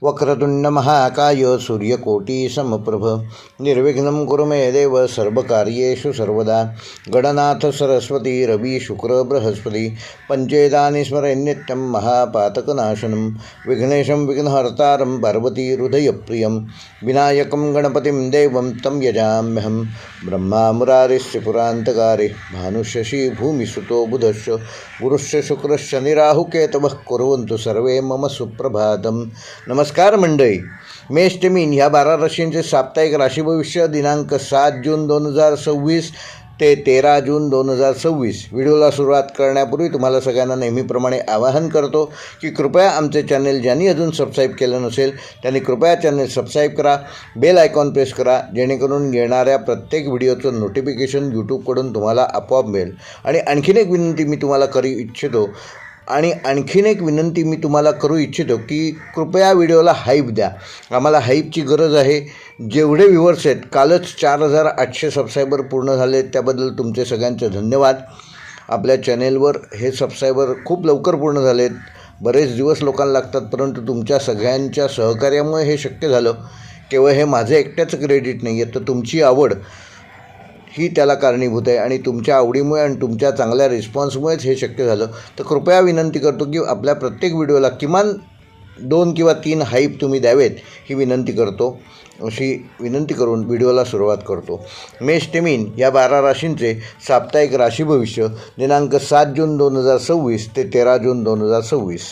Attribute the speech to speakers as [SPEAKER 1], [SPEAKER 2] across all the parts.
[SPEAKER 1] वक्रतुंड महाकाय सूर्यकोटी समप्रभ निर्विघ्नं कुरु मे देव सर्वकार्येषु सर्वदा। गणनाथ सरस्वती रवि शुक्र बृहस्पति पंचेतानि स्मरेन्नित्यं महापातकनाशनं विघ्नेशं विघ्नहर्तारं पार्वती हृदयप्रियं विनायकं गणपतिं देवं तं यजाम्यहं। ब्रह्मा मुरारिश्च पुरान्तकारे भानुशशि भूमिसुतो बुधश्च गुरुश्च शुक्रश्च निराहुकेतवः कुर्वन्तु सर्वे मम सुप्रभातं। नमस्कार मंडळी, मेष ते मीन ह्या 12 राशींचे साप्ताहिक राशी भविष्य दिनांक 7 जून 2026 ते 13 जून 2026. व्हिडिओला सुरुवात करण्यापूर्वी तुम्हाला सगळ्यांना नेहमीप्रमाणे आवाहन करतो की कृपया आमचे चॅनल ज्यांनी अजून सबस्क्राईब केलं नसेल त्यांनी कृपया चॅनल सबस्क्राईब करा, बेल आयकॉन प्रेस करा, जेणेकरून येणाऱ्या प्रत्येक व्हिडिओचं नोटिफिकेशन यूट्यूबकडून तुम्हाला आपोआप मिळेल. आणि आणखीन एक विनंती मी तुम्हाला करू इच्छितो की कृपया व्हिडिओला हाईप द्या. आम्हाला हाईपची गरज आहे. जेवढे व्ह्यूअर्स आहेत, कालच 4800 सबस्क्रायबर पूर्ण झाले, त्याबद्दल तुमचे सगळ्यांचे धन्यवाद. आपल्या चॅनेलवर हे सबस्क्रायबर खूप लवकर पूर्ण झालेत. बरेच दिवस लोकांना लागतात, परंतु तुमच्या सगळ्यांच्या सहकार्यामुळे हे शक्य झालं. केवळ हे माझं एकट्याचं क्रेडिट नाही आहे, तर तुमची आवड ही त्याला कारणीभूत आहे आणि तुमच्या आवडीमुळे आणि तुमच्या चांगल्या रिस्पॉन्समुळेच हे शक्य झालं. तर कृपया विनंती करतो की आपल्या प्रत्येक व्हिडिओला किमान 2 किंवा 3 हाईप तुम्ही द्यावेत, ही विनंती करतो. अशी विनंती करून व्हिडिओला सुरुवात करतो. मेष ते मीन या 12 राशींचे साप्ताहिक राशी भविष्य दिनांक 7 जून 2026 ते 13 जून 2026.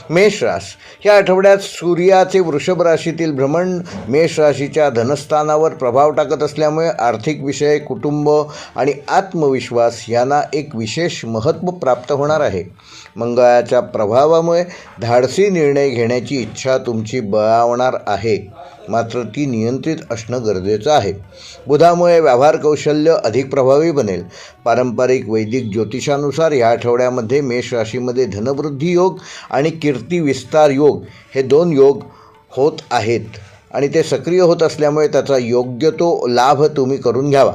[SPEAKER 1] मेष रास ह्या आठवड्यात सूर्याचे वृषभ राशीतील भ्रमण मेष राशीच्या धनस्थानावर प्रभाव टाकत असल्यामुळे आर्थिक विषय, कुटुंब आणि आत्मविश्वास यांना एक विशेष महत्त्व प्राप्त होणार आहे. मंगळाच्या प्रभावामुळे धाडसी निर्णय घेण्याची इच्छा तुमची बळावणार आहे, मात्र ती नियंत्रित असणं गरजेचं आहे. बुधामुळे व्यवहार कौशल्य अधिक प्रभावी बनेल. पारंपरिक वैदिक ज्योतिषानुसार या आठवड्यामध्ये मेष राशीमध्ये धनवृद्धी योग आणि कीर्ती विस्तार योग हे 2 योग होत आहेत आणि ते सक्रिय होत असल्यामुळे त्याचा योग्य तो लाभ तुम्ही करून घ्यावा.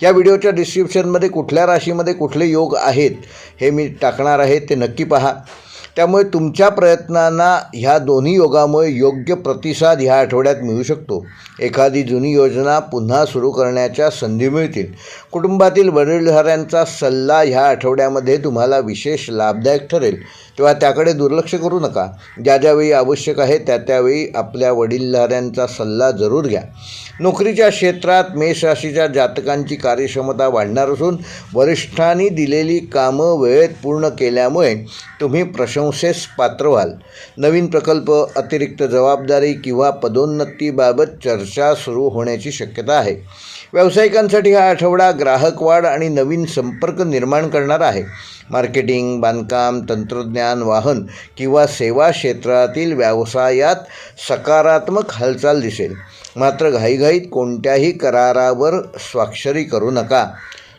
[SPEAKER 1] या व्हिडिओच्या डिस्क्रिप्शनमध्ये कुठल्या राशीमध्ये कुठले योग आहेत हे मी टाकणार आहे, ते नक्की पहा. त्यामुळे तुमच्या प्रयत्नांना ह्या दोन्ही योगामुळे योग्य प्रतिसाद ह्या आठवड्यात मिळू शकतो. एखादी जुनी योजना पुन्हा सुरू करण्याच्या संधी मिळतील. कुटुंबातील वडीलधाऱ्यांचा सल्ला ह्या आठवड्यामध्ये तुम्हाला विशेष लाभदायक ठरेल, तेव्हा त्याकडे दुर्लक्ष करू नका. ज्या ज्यावेळी आवश्यक आहे त्या त्यावेळी आपल्या वडीलधाऱ्यांचा सल्ला जरूर घ्या. नोकरीच्या क्षेत्रात मेष राशीच्या जातकांची कार्यक्षमता वाढणार असून वरिष्ठांनी दिलेली कामं वेळेत पूर्ण केल्यामुळे तुम्ही प्रशंसेस पात्र व्हाल. नवीन प्रकल्प, अतिरिक्त जबाबदारी किंवा पदोन्नतीबाबत चर्चा सुरू होण्याची शक्यता आहे. व्यावसायिकांसाठी हा आठवडा ग्राहक वाढ आणि नवीन संपर्क निर्माण करणार आहे. मार्केटिंग, बांधकाम, तंत्रज्ञान, वाहन किंवा सेवा क्षेत्रातील व्यवसायात सकारात्मक हालचाल दिसेल. मात्र घाईघाईत कोणत्याही करारावर स्वाक्षरी करू नका.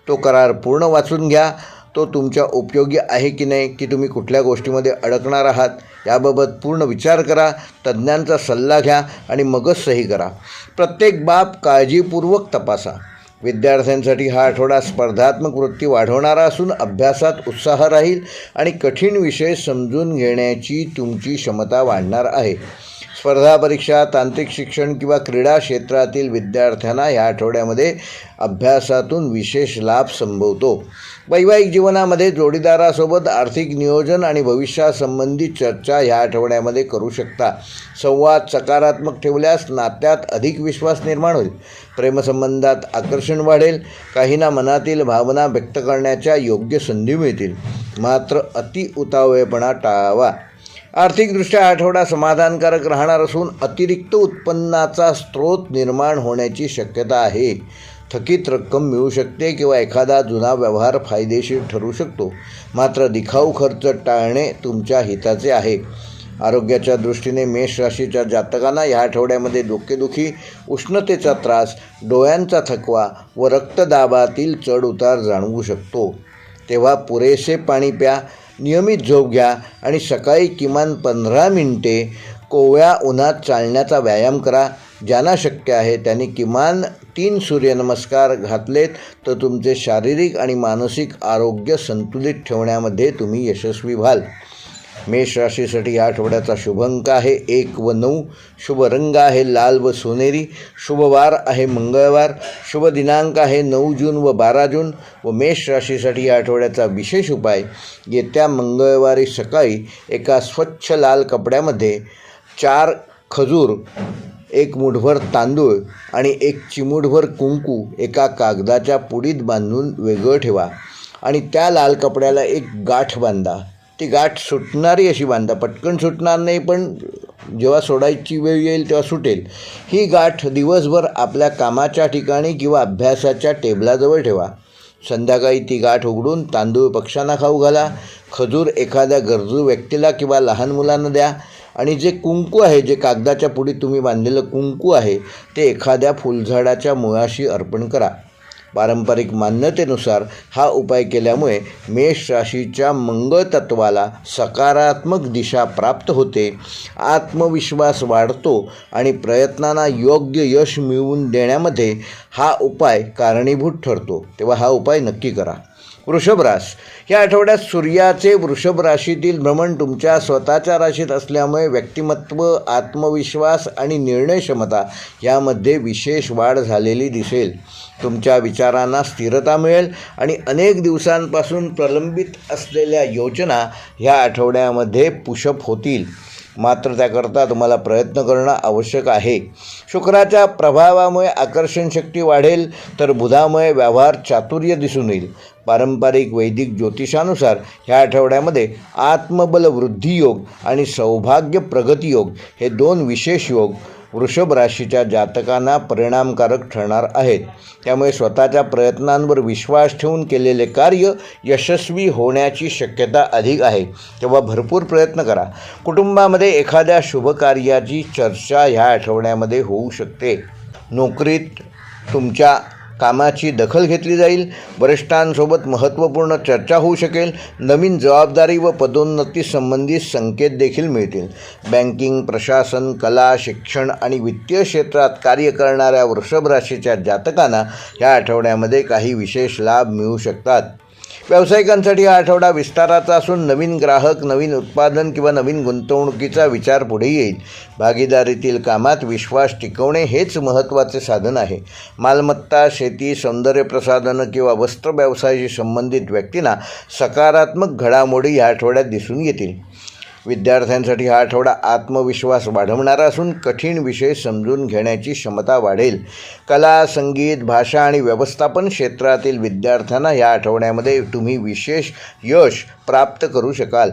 [SPEAKER 1] तो करार पूर्ण वाचून घ्या. तो तुमच्या उपयोगी आहे की नाही, की तुम्ही कुठल्या गोष्टीमध्ये अडकणार आहात याबाबत पूर्ण विचार करा. तज्ज्ञांचा सल्ला घ्या आणि मगच सही करा. प्रत्येक बाब काळजीपूर्वक तपासा. विद्यार्थ्यांसाठी हा आठवडा स्पर्धात्मक वृत्ती वाढवणारा असून अभ्यासात उत्साह राहील आणि कठीण विषय समजून घेण्याची तुमची क्षमता वाढणार आहे. स्पर्धा परीक्षा, तांत्रिक शिक्षण किंवा क्रीडा क्षेत्रातील विद्यार्थ्यांना या आठवड्यामध्ये अभ्यासातून विशेष लाभ संभवतो. वैवाहिक जीवनामध्ये जोडीदारासोबत आर्थिक नियोजन आणि भविष्यासंबंधी चर्चा या आठवड्यामध्ये करू शकता. संवाद सकारात्मक ठेवल्यास नात्यात अधिक विश्वास निर्माण होईल. प्रेमसंबंधात आकर्षण वाढेल. काहींना मनातील भावना व्यक्त करण्याच्या योग्य संधी मिळतील, मात्र अति उतावळेपणा टाळावा. आर्थिकदृष्ट्या आठवडा समाधानकारक राहणार असून अतिरिक्त उत्पन्नाचा स्रोत निर्माण होण्याची शक्यता आहे. थकीत रक्कम मिळू शकते किंवा एखादा जुना व्यवहार फायदेशीर ठरू शकतो, मात्र दिखाऊ खर्च टाळणे तुमच्या हिताचे आहे. आरोग्याच्या दृष्टीने मेष राशीच्या जातकांना या आठवड्यामध्ये डोकेदुखी, उष्णतेचा त्रास, डोळ्यांचा थकवा व रक्तदाबातील चढउतार जाणवू शकतो. तेव्हा पुरेसे पाणी प्या, नियमित झोप घ्या आणि सकाळी किमान 15 मिनिटे कोवळ्या उन्हात चालण्याचा व्यायाम करा. ज्यांना शक्य आहे त्यांनी किमान 3 सूर्यनमस्कार घातलेत तर तुमचे शारीरिक आणि मानसिक आरोग्य संतुलित ठेवण्यामध्ये तुम्ही यशस्वी व्हाल. मेष राशीसाठी या आठवड्याचा शुभ अंक आहे 1 व 9. शुभ रंग आहे लाल व सोनेरी. शुभ वार आहे मंगळवार. शुभ दिनांक आहे 9 जून व 12 जून. व मेष राशीसाठी या आठवड्याचा विशेष उपाय, येत्या मंगळवारी सकाळी एका स्वच्छ लाल कपड्यामध्ये 4 खजूर, 1 मूठभर तांदूळ आणि 1 चिमूटभर कुंकू एका कागदाच्या पुडीत बांधून वेगळं ठेवा आणि त्या लाल कपड्याला एक गाठ बांधा. ती गाठ सुटणारी अशी बांधा, पटकन सुटणार नाही, पण जेव्हा सोडायची वेळ येईल तेव्हा सुटेल. ही गाठ दिवसभर आपल्या कामाच्या ठिकाणी किंवा अभ्यासाच्या टेबलाजवळ ठेवा. संध्याकाळी ती गाठ उघडून तांदूळ पक्ष्यांना खाऊ घाला. खजूर एखाद्या गरजू व्यक्तीला किंवा लहान मुलांना द्या आणि जे कुंकू आहे, जे कागदाच्या पुडीत तुम्ही बांधलेलं कुंकू आहे, ते एखाद्या फुलझाडाच्या मुळाशी अर्पण करा. पारंपरिक मान्यतेनुसार हा उपाय केल्यामुळे मेष राशीच्या मंगळ तत्वाला सकारात्मक दिशा प्राप्त होते, आत्मविश्वास वाढतो आणि प्रयत्नांना योग्य यश मिळवून देण्यामध्ये हा उपाय कारणीभूत ठरतो. तेव्हा हा उपाय नक्की करा. वृषभ रास, या आठवड्यात सूर्याचे वृषभ राशीतील भ्रमण तुमच्या स्वतःच्या राशीत असल्यामुळे व्यक्तिमत्व, आत्मविश्वास आणि निर्णय क्षमता यामध्ये विशेष वाढ झालेली दिसेल. तुमच्या विचारांना स्थिरता मिळेल आणि अनेक दिवसांपासून प्रलंबित असलेल्या योजना ह्या आठवड्यामध्ये पुशअप होतील. मात्र त्याकरता तुम्हाला प्रयत्न करणं आवश्यक आहे. शुक्राच्या प्रभावामुळे आकर्षण शक्ती वाढेल, तर बुधामुळे व्यवहार चातुर्य दिसून येईल. पारंपरिक वैदिक ज्योतिषानुसार ह्या आठवड्यामध्ये आत्मबल वृद्धी योग आणि सौभाग्य प्रगती योग हे 2 विशेष योग वृषभ राशीच्या जातकांना परिणामकारक ठरणार आहेत. त्यामुळे स्वतःच्या प्रयत्नांवर विश्वास ठेवून केलेले कार्य यशस्वी होण्याची शक्यता अधिक आहे. तेव्हा भरपूर प्रयत्न करा. कुटुंबामध्ये एखाद्या शुभकार्याची चर्चा ह्या आठवड्यामध्ये होऊ शकते. नोकरीत तुमच्या कामाची दखल घेतली जाईल. वरिष्ठांसोबत महत्त्वपूर्ण चर्चा होऊ शकेल. नवीन जबाबदारी व पदोन्नती संबंधित संकेत देखील मिळतील. बँकिंग, प्रशासन, कला, शिक्षण आणि वित्तीय क्षेत्रात कार्य करणाऱ्या वृषभ राशीच्या जातकांना या आठवड्यामध्ये काही विशेष लाभ मिळू शकतात. व्यावसायिकांसाठी हा आठवडा विस्ताराचा असून नवीन ग्राहक, नवीन उत्पादन किंवा नवीन गुंतवणुकीचा विचार पुढे येईल. भागीदारीतील कामात विश्वास टिकवणे हेच महत्त्वाचे साधन आहे. मालमत्ता, शेती, सौंदर्य प्रसाधनं किंवा वस्त्र व्यवसायाशी संबंधित व्यक्तींना सकारात्मक घडामोडी या आठवड्यात दिसून येतील. विद्यार्थ्यांसाठी हा आठवडा आत्मविश्वास वाढवणारा असून कठीण विषय समजून घेण्याची क्षमता वाढेल. कला, संगीत, भाषा आणि व्यवस्थापन क्षेत्रातील विद्यार्थ्यांना या आठवड्यामध्ये तुम्ही विशेष यश प्राप्त करू शकाल.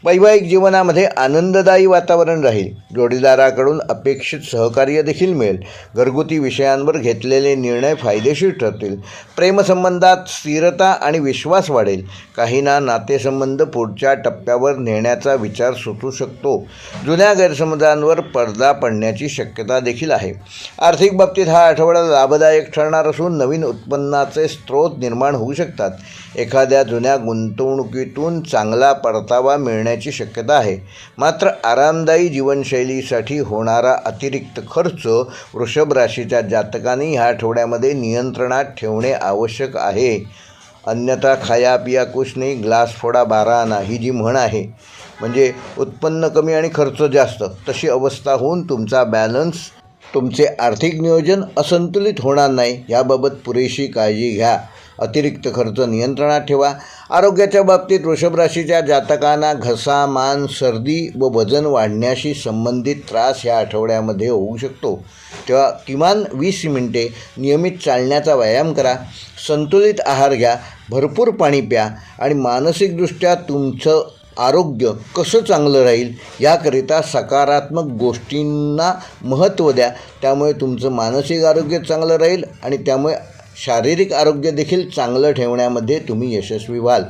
[SPEAKER 1] वैवाहिक जीवनामध्ये आनंददायी वातावरण राहील. जोडीदाराकडून अपेक्षित सहकार्य देखील मिळेल. घरगुती विषयांवर घेतलेले निर्णय फायदेशीर ठरतील. प्रेमसंबंधात स्थिरता आणि विश्वास वाढेल. काहींना नातेसंबंध पुढच्या टप्प्यावर नेण्याचा विचार सुचू शकतो. जुन्या गैरसमजांवर पडदा पडण्याची शक्यता देखील आहे. आर्थिक बाबतीत हा आठवडा लाभदायक ठरणार असून नवीन उत्पन्नाचे स्रोत निर्माण होऊ शकतात. एखाद्या जुन्या गुंतवणुकीतून चांगला परतावा मिळण्याची शक्यता आहे. मात्र आरामदायी जीवनशैलीसाठी होणारा अतिरिक्त खर्च वृषभ राशीच्या जातकांनी ह्या आठवड्यामध्ये नियंत्रणात ठेवणे आवश्यक आहे. अन्यथा खाया पिया कुछ नाही, ग्लास फोडा 12 आणा ही जी म्हण आहे, म्हणजे उत्पन्न कमी आणि खर्च जास्त, तशी अवस्था होऊन तुमचा बॅलन्स, तुमचे आर्थिक नियोजन असंतुलित होणार नाही. याबाबत पुरेशी काळजी घ्या. अतिरिक्त खर्च नियंत्रणात ठेवा. आरोग्याच्या बाबतीत वृषभ राशीच्या जातकांना घसा, मान, सर्दी व वजन वाढण्याशी संबंधित त्रास या आठवड्यामध्ये होऊ शकतो. तेव्हा किमान 20 मिनिटे नियमित चालण्याचा व्यायाम करा. संतुलित आहार घ्या. भरपूर पाणी प्या आणि मानसिकदृष्ट्या तुमचं आरोग्य कसं चांगलं राहील याकरिता सकारात्मक गोष्टींना महत्त्व द्या. त्यामुळे तुमचं मानसिक आरोग्य चांगलं राहील आणि त्यामुळे शारीरिक आरोग्य देखील चांगलं ठेवण्यामध्ये तुम्ही यशस्वी व्हाल.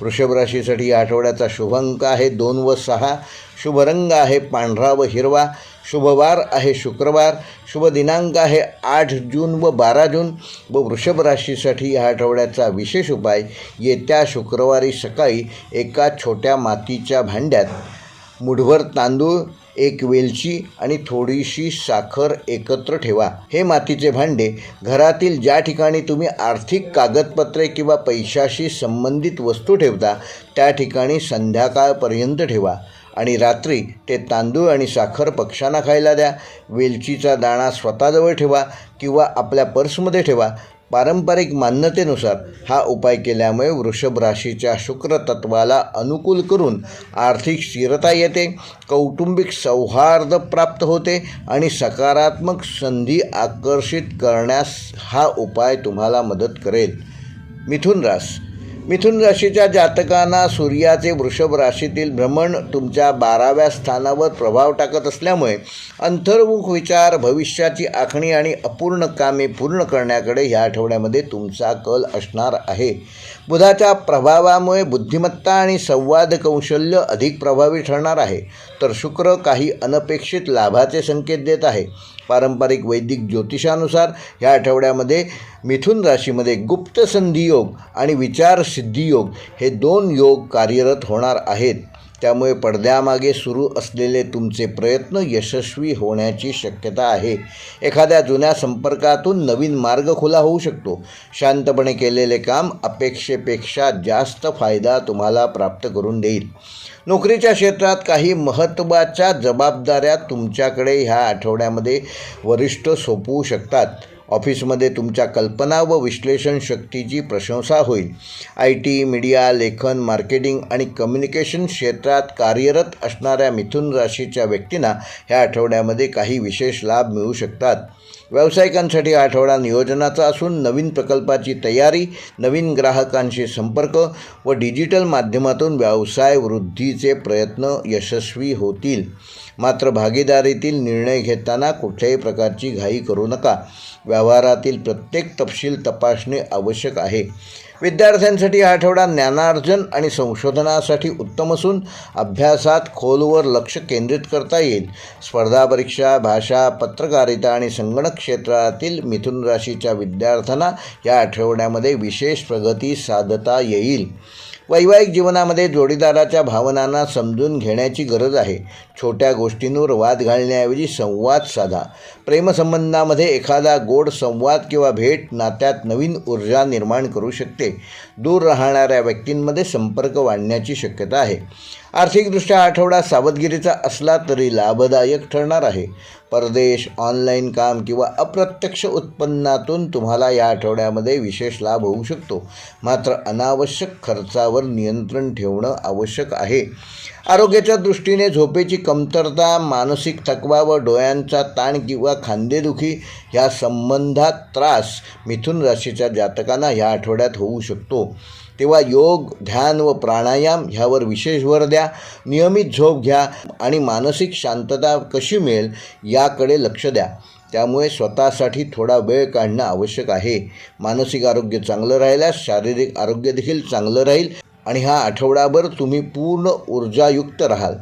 [SPEAKER 1] वृषभ राशीसाठी या आठवड्याचा शुभ अंक आहे 2 व 6. शुभ रंग आहे पांढरा व हिरवा. शुभ वार आहे शुक्रवार. शुभ दिनांक आहे 8 जून व 12 जून. व वृषभ राशीसाठी या आठवड्याचा विशेष उपाय, येत्या शुक्रवारी सकाळी एका छोट्या मातीच्या भांड्यात मूठभर तांदूळ, एक वेलची आणि थोडीशी साखर एकत्र ठेवा. हे मातीचे भांडे घरातील ज्या ठिकाणी तुम्ही आर्थिक कागदपत्रे किंवा पैशाशी संबंधित वस्तू ठेवता त्या ठिकाणी संध्याकाळपर्यंत ठेवा आणि रात्री ते तांदूळ आणि साखर पक्ष्यांना खायला द्या. वेलचीचा दाणा स्वतःजवळ ठेवा किंवा आपल्या पर्समध्ये ठेवा. पारंपरिक मान्यतेनुसार हा उपाय केल्यामुळे वृषभ राशीच्या शुक्र तत्वाला अनुकूल करून आर्थिक स्थिरता येते, कौटुंबिक सौहार्द प्राप्त होते आणि सकारात्मक संधी आकर्षित करण्यास हा उपाय तुम्हाला मदत करेल. मिथुन राशीच्या जातकांना सूर्याचे वृषभ राशीतील भ्रमण तुमच्या 12व्या स्थानावर प्रभाव टाकत असल्यामुळे अंतर्मुख विचार, भविष्याची आखणी आणि अपूर्ण कामे पूर्ण करण्याकडे ह्या आठवड्यामध्ये तुमचा कल असणार आहे. बुधाच्या प्रभावामुळे बुद्धिमत्ता आणि संवाद कौशल्य अधिक प्रभावी ठरणार आहे, तर शुक्र काही अनपेक्षित लाभाचे संकेत देत आहे. पारंपरिक वैदिक ज्योतिषानुसार ह्या आठवड्यामध्ये मिथुन राशीमध्ये गुप्त संधियोग आणि विचार सिद्धियोग हे 2 योग कार्यरत होणार आहेत. त्यामुळे पडद्यामागे सुरू असलेले तुमचे प्रयत्न यशस्वी होण्याची शक्यता आहे. एखाद्या जुन्या संपर्कातून नवीन मार्ग खुला होऊ शकतो. शांतपणे केलेले काम अपेक्षेपेक्षा जास्त फायदा तुम्हाला प्राप्त करून देईल. नोकरीच्या क्षेत्रात काही महत्त्वाच्या जबाबदाऱ्या तुमच्याकडे ह्या आठवड्यामध्ये वरिष्ठ सोपवू शकतात. ऑफिसमध्ये तुमच्या कल्पना व विश्लेषण शक्तीची प्रशंसा होईल. IT, मीडिया, लेखन, मार्केटिंग आणि कम्युनिकेशन क्षेत्रात कार्यरत असणाऱ्या मिथुन राशीच्या व्यक्तींना ह्या आठवड्यामध्ये काही विशेष लाभ मिळू शकतात. व्यावसायिकांसाठी हा आठवडा नियोजनाचा असून नवीन प्रकल्पाची तयारी, नवीन ग्राहकांशी संपर्क व डिजिटल माध्यमातून व्यवसाय वृद्धीचे प्रयत्न यशस्वी होतील. मात्र भागीदारीतील निर्णय घेताना कुठल्याही प्रकारची घाई करू नका. व्यवहारातील प्रत्येक तपशील तपासणे आवश्यक आहे. विद्यार्थ्यांसाठी हा आठवडा ज्ञानार्जन आणि संशोधनासाठी उत्तम असून अभ्यासात खोलवर लक्ष केंद्रित करता येईल. स्पर्धा परीक्षा, भाषा, पत्रकारिता आणि संगणक क्षेत्रातील मिथुन राशीच्या विद्यार्थ्यांना या आठवड्यामध्ये विशेष प्रगती साधता येईल. वैवाहिक जीवनामध्ये जोडीदाराच्या भावनांना समजून घेण्याची गरज आहे. छोट्या गोष्टींवर वाद घालण्याऐवजी संवाद साधा. प्रेमसंबंधामध्ये एखादा गोड संवाद किंवा भेट नात्यात नवीन ऊर्जा निर्माण करू शकते. दूर राहणाऱ्या व्यक्तींमध्ये संपर्क वाढण्याची शक्यता आहे. आर्थिकदृष्ट्या आठवडा सावधगिरीचा असला तरी लाभदायक ठरणार आहे. परदेश, ऑनलाईन काम किंवा अप्रत्यक्ष उत्पन्नातून तुम्हाला या आठवड्यामध्ये विशेष लाभ होऊ शकतो. मात्र अनावश्यक खर्चावर नियंत्रण ठेवणं आवश्यक आहे. आरोग्याच्या दृष्टीने झोपेची कमतरता, मानसिक थकवा व डोळ्यांचा ताण किंवा खांदेदुखी ह्या संबंधात त्रास मिथुन राशीच्या जातकांना ह्या आठवड्यात होऊ शकतो. तेव्हा योग, ध्यान व प्राणायाम ह्यावर विशेष भर द्या. नियमित झोप घ्या आणि मानसिक शांतता कशी मिळेल याकडे लक्ष द्या. त्यामुळे स्वतःसाठी थोडा वेळ काढणं आवश्यक आहे. मानसिक आरोग्य चांगलं राहिल्यास शारीरिक आरोग्य देखील चांगलं राहील आणि हा आठवडाभर तुम्ही पूर्ण ऊर्जायुक्त राहाल.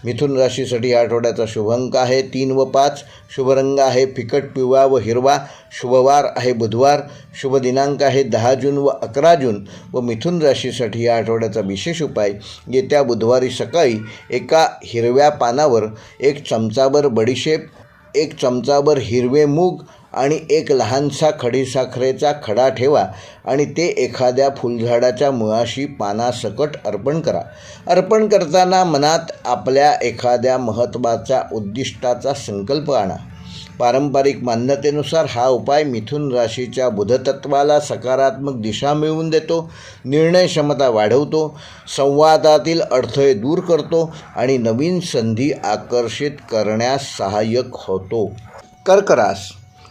[SPEAKER 1] मिथुन राशीसाठी या आठवड्याचा शुभ अंक आहे 3 व 5. शुभ रंग आहे फिकट पिवळा व हिरवा. शुभवार आहे बुधवार. शुभ दिनांक आहे 10 जून व 11 जून. व मिथुन राशीसाठी या आठवड्याचा विशेष उपाय येत्या बुधवारी सकाळी एका हिरव्या पानावर 1 चमचाभर बडीशेप, 1 चमचाभर हिरवे मूग आणि 1 लहानसा खडीसाखरेचा खडा ठेवा आणि ते एखाद्या फुलझाडाच्या मुळाशी पानासकट अर्पण करा. अर्पण करताना मनात आपल्या एखाद्या महत्त्वाच्या उद्दिष्टाचा संकल्प आणा. पारंपरिक मान्यतेनुसार हा उपाय मिथुन राशीच्या बुधतत्वाला सकारात्मक दिशा मिळवून देतो, निर्णय क्षमता वाढवतो, संवादातील अडथळे दूर करतो आणि नवीन संधी आकर्षित करण्यास सहाय्यक होतो. कर्क रास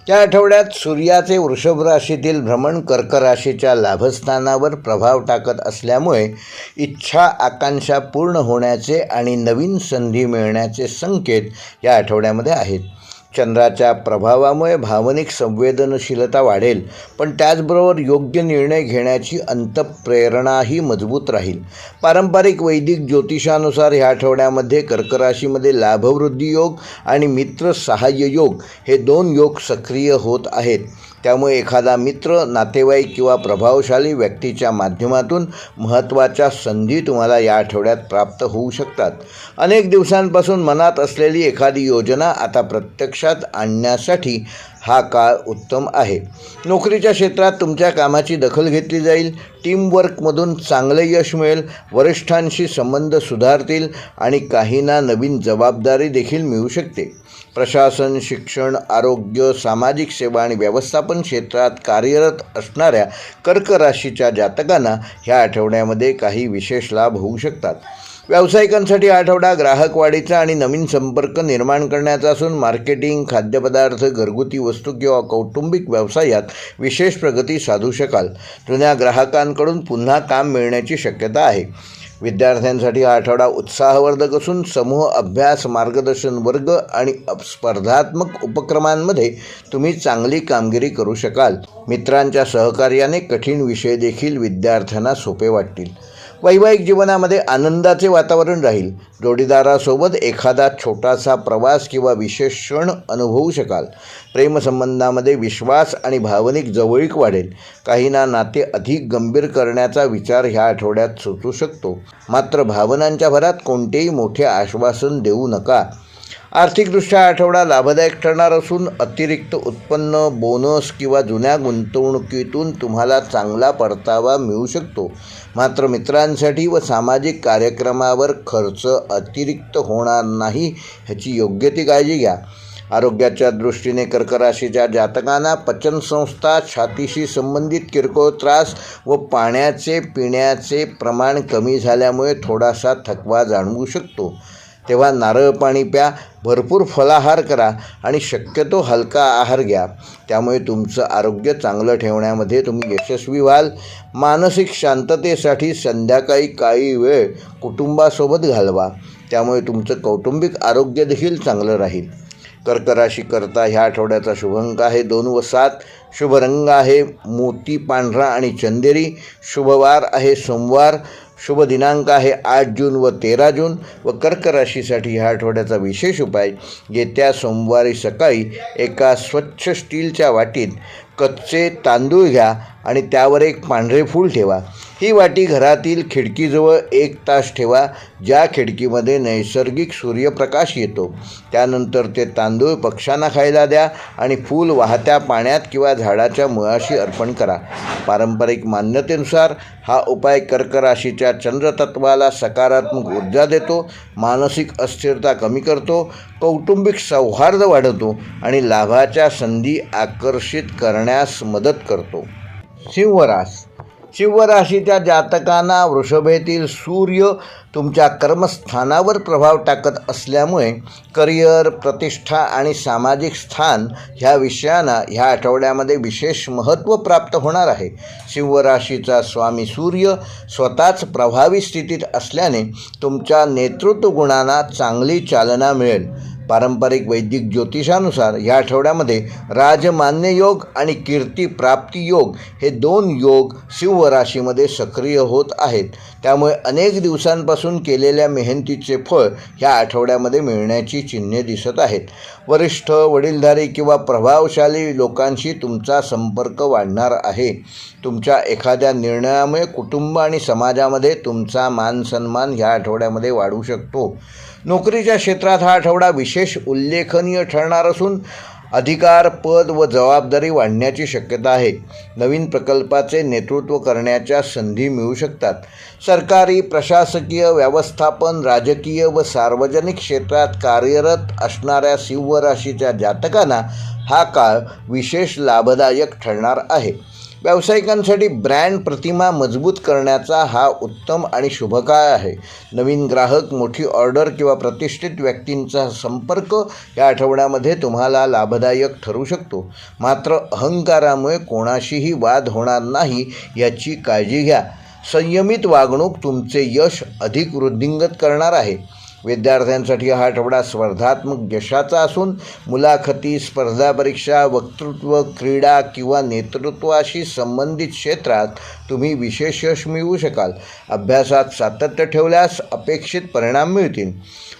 [SPEAKER 1] या आठवड्यात सूर्याचे वृषभ राशीतील भ्रमण कर्क राशीच्या लाभस्थानावर प्रभाव टाकत असल्यामुळे इच्छा आकांक्षा पूर्ण होण्याचे आणि नवीन संधी मिळण्याचे संकेत या आठवड्यामध्ये आहेत. चंद्राच्या प्रभावामुळे भावनिक संवेदनशीलता वाढेल, पण त्याचबरोबर योग्य निर्णय घेण्याची अंतःप्रेरणाही मजबूत राहील. पारंपरिक वैदिक ज्योतिषानुसार ह्या आठवड्यामध्ये कर्क राशीमध्ये लाभवृद्धी योग आणि मित्र सहाय्य योग हे 2 योग सक्रिय होत आहेत. त्यामुळे एखादा मित्र, नातेवाईक किंवा प्रभावशाली व्यक्तीच्या माध्यमातून महत्त्वाच्या संधी तुम्हाला या आठवड्यात प्राप्त होऊ शकतात. अनेक दिवसांपासून मनात असलेली एखादी योजना आता प्रत्यक्षात आणण्यासाठी हा काळ उत्तम आहे. नोकरीच्या क्षेत्रात तुमच्या कामाची दखल घेतली जाईल. टीमवर्कमधून चांगले यश मिळेल. वरिष्ठांशी संबंध सुधारतील आणि काहींना नवीन जबाबदारी देखील मिळू शकते. प्रशासन, शिक्षण, आरोग्य, सामाजिक सेवा आणि व्यवस्थापन क्षेत्रात कार्यरत असणाऱ्या कर्क राशीच्या जातकांना ह्या आठवड्यामध्ये काही विशेष लाभ होऊ शकतात. व्यावसायिकांसाठी हा आठवडा ग्राहक वाढीचा आणि नवीन संपर्क निर्माण करण्याचा असून मार्केटिंग, खाद्यपदार्थ, घरगुती वस्तू किंवा कौटुंबिक व्यवसायात विशेष प्रगती साधू शकाल. जुन्या ग्राहकांकडून पुन्हा काम मिळण्याची शक्यता आहे. विद्यार्थ्यांसाठी हा आठवडा उत्साहवर्धक असून समूह अभ्यास, मार्गदर्शन वर्ग आणि स्पर्धात्मक उपक्रमांमध्ये तुम्ही चांगली कामगिरी करू शकाल. मित्रांच्या सहकार्याने कठीण विषय देखील विद्यार्थ्यांना सोपे वाटतील. वैवाहिक जीवनामध्ये आनंदाचे वातावरण राहील. जोडीदारासोबत एखादा छोटासा प्रवास किंवा विशेष क्षण अनुभवू शकाल. प्रेमसंबंधामध्ये विश्वास आणि भावनिक जवळीक वाढेल. काहींना नाते अधिक गंभीर करण्याचा विचार ह्या आठवड्यात सुचू शकतो. मात्र भावनांच्या भरात कोणतेही मोठे आश्वासन देऊ नका. आर्थिकदृष्ट्या आठवडा लाभदायक ठरणार असून अतिरिक्त उत्पन्न, बोनस किंवा जुन्या गुंतवणुकीतून तुम्हाला चांगला परतावा मिळू शकतो. मात्र मित्रांसाठी व सामाजिक कार्यक्रमावर खर्च अतिरिक्त होणार नाही ह्याची योग्य ती काळजी घ्या. आरोग्याच्या दृष्टीने कर्क राशीच्या जातकांना पचनसंस्था, छातीशी संबंधित किरकोळ त्रास व पाण्याचे पिण्याचे प्रमाण कमी झाल्यामुळे थोडासा थकवा जाणवू शकतो. तेव्हा नारळ पाणी प्या, भरपूर फलाहार करा आणि शक्यतो हलका आहार घ्या. त्यामुळे तुमचं आरोग्य चांगलं ठेवण्यामध्ये तुम्ही यशस्वी व्हाल. मानसिक शांततेसाठी संध्याकाळी काही वेळ कुटुंबासोबत घालवा. त्यामुळे तुमचं कौटुंबिक आरोग्य देखील चांगलं राहील. कर्क राशीकरता ह्या आठवड्याचा शुभ अंक आहे 2 व 7. शुभ रंग आहे मोती पांढरा आणि चंदेरी. शुभवार आहे सोमवार. शुभ दिनांक आहे 8 जून व 13 जून. व कर्क राशीसाठी ह्या आठवड्याचा विशेष उपाय, येत्या सोमवारी सकाळी एका स्वच्छ स्टीलच्या वाटीत कच्चे तांदूळ घ्या आणि त्यावर एक पांढरे फूल ठेवा. ही वाटी घरातील खिडकीजवळ 1 तास ठेवा, ज्या खिडकीमध्ये नैसर्गिक सूर्यप्रकाश येतो. त्यानंतर ते तांदूळ पक्ष्यांना खायला द्या आणि फूल वाहत्या पाण्यात किंवा झाडाच्या मुळाशी अर्पण करा. पारंपरिक मान्यतेनुसार हा उपाय कर्क राशीच्या चंद्रतत्वाला सकारात्मक ऊर्जा देतो, मानसिक अस्थिरता कमी करतो, कौटुंबिक सौहार्द वाढवतो आणि लाभाच्या संधी आकर्षित करण्यास मदत करतो. सिंह राशीच्या जातकांना वृषभेतील सूर्य तुमच्या कर्मस्थानावर प्रभाव टाकत असल्यामुळे करिअर, प्रतिष्ठा आणि सामाजिक स्थान ह्या विषयांना ह्या आठवड्यामध्ये विशेष महत्त्व प्राप्त होणार आहे. सिंह राशीचा स्वामी सूर्य स्वतःच प्रभावी स्थितीत असल्याने तुमच्या नेतृत्व गुणांना चांगली चालना मिळेल. पारंपरिक वैदिक ज्योतिषानुसार या आठवड्यामध्ये राजमान्य योग आणि कीर्ती प्राप्ती योग हे 2 योग सिंह राशीमध्ये सक्रिय होत आहेत. त्यामुळे अनेक दिवसांपासून केलेल्या मेहनतीचे फळ ह्या आठवड्यामध्ये मिळण्याची चिन्हे दिसत आहेत. वरिष्ठ, वडीलधारी किंवा प्रभावशाली लोकांशी तुमचा संपर्क वाढणार आहे. तुमच्या एखाद्या निर्णयामुळे कुटुंब आणि समाजामध्ये तुमचा मानसन्मान ह्या आठवड्यामध्ये वाढू शकतो. नोकरीच्या क्षेत्रात हा आठवडा विशेष उल्लेखनीय ठरणार असून अधिकार, पद व जबाबदारी वाढण्याची शक्यता आहे. नवीन प्रकल्पाचे नेतृत्व करण्याच्या संधी मिळू शकतात. सरकारी, प्रशासकीय, व्यवस्थापन, राजकीय व सार्वजनिक क्षेत्रात कार्यरत असणाऱ्या सिंह राशीच्या जातकांना हा काळ विशेष लाभदायक ठरणार आहे. व्यावसायिकांसाठी ब्रँड प्रतिमा मजबूत करण्याचा हा उत्तम आणि शुभ काळ आहे. नवीन ग्राहक, मोठी ऑर्डर किंवा प्रतिष्ठित व्यक्तींचा संपर्क या आठवड्यामध्ये तुम्हाला लाभदायक ठरू शकतो. मात्र अहंकारामुळे कोणाशीही वाद होणार नाही याची काळजी घ्या. संयमित वागणूक तुमचे यश अधिक वृद्धिंगत करणार आहे. विद्यार्थ्यांसाठी हा आठवडा स्पर्धात्मक यशाचा असून मुलाखती, स्पर्धा परीक्षा, वक्तृत्व, क्रीडा किंवा नेतृत्वाशी संबंधित क्षेत्रात तुम्ही विशेष यश मिळवू शकाल. अभ्यासात सातत्य ठेवल्यास अपेक्षित परिणाम मिळतील.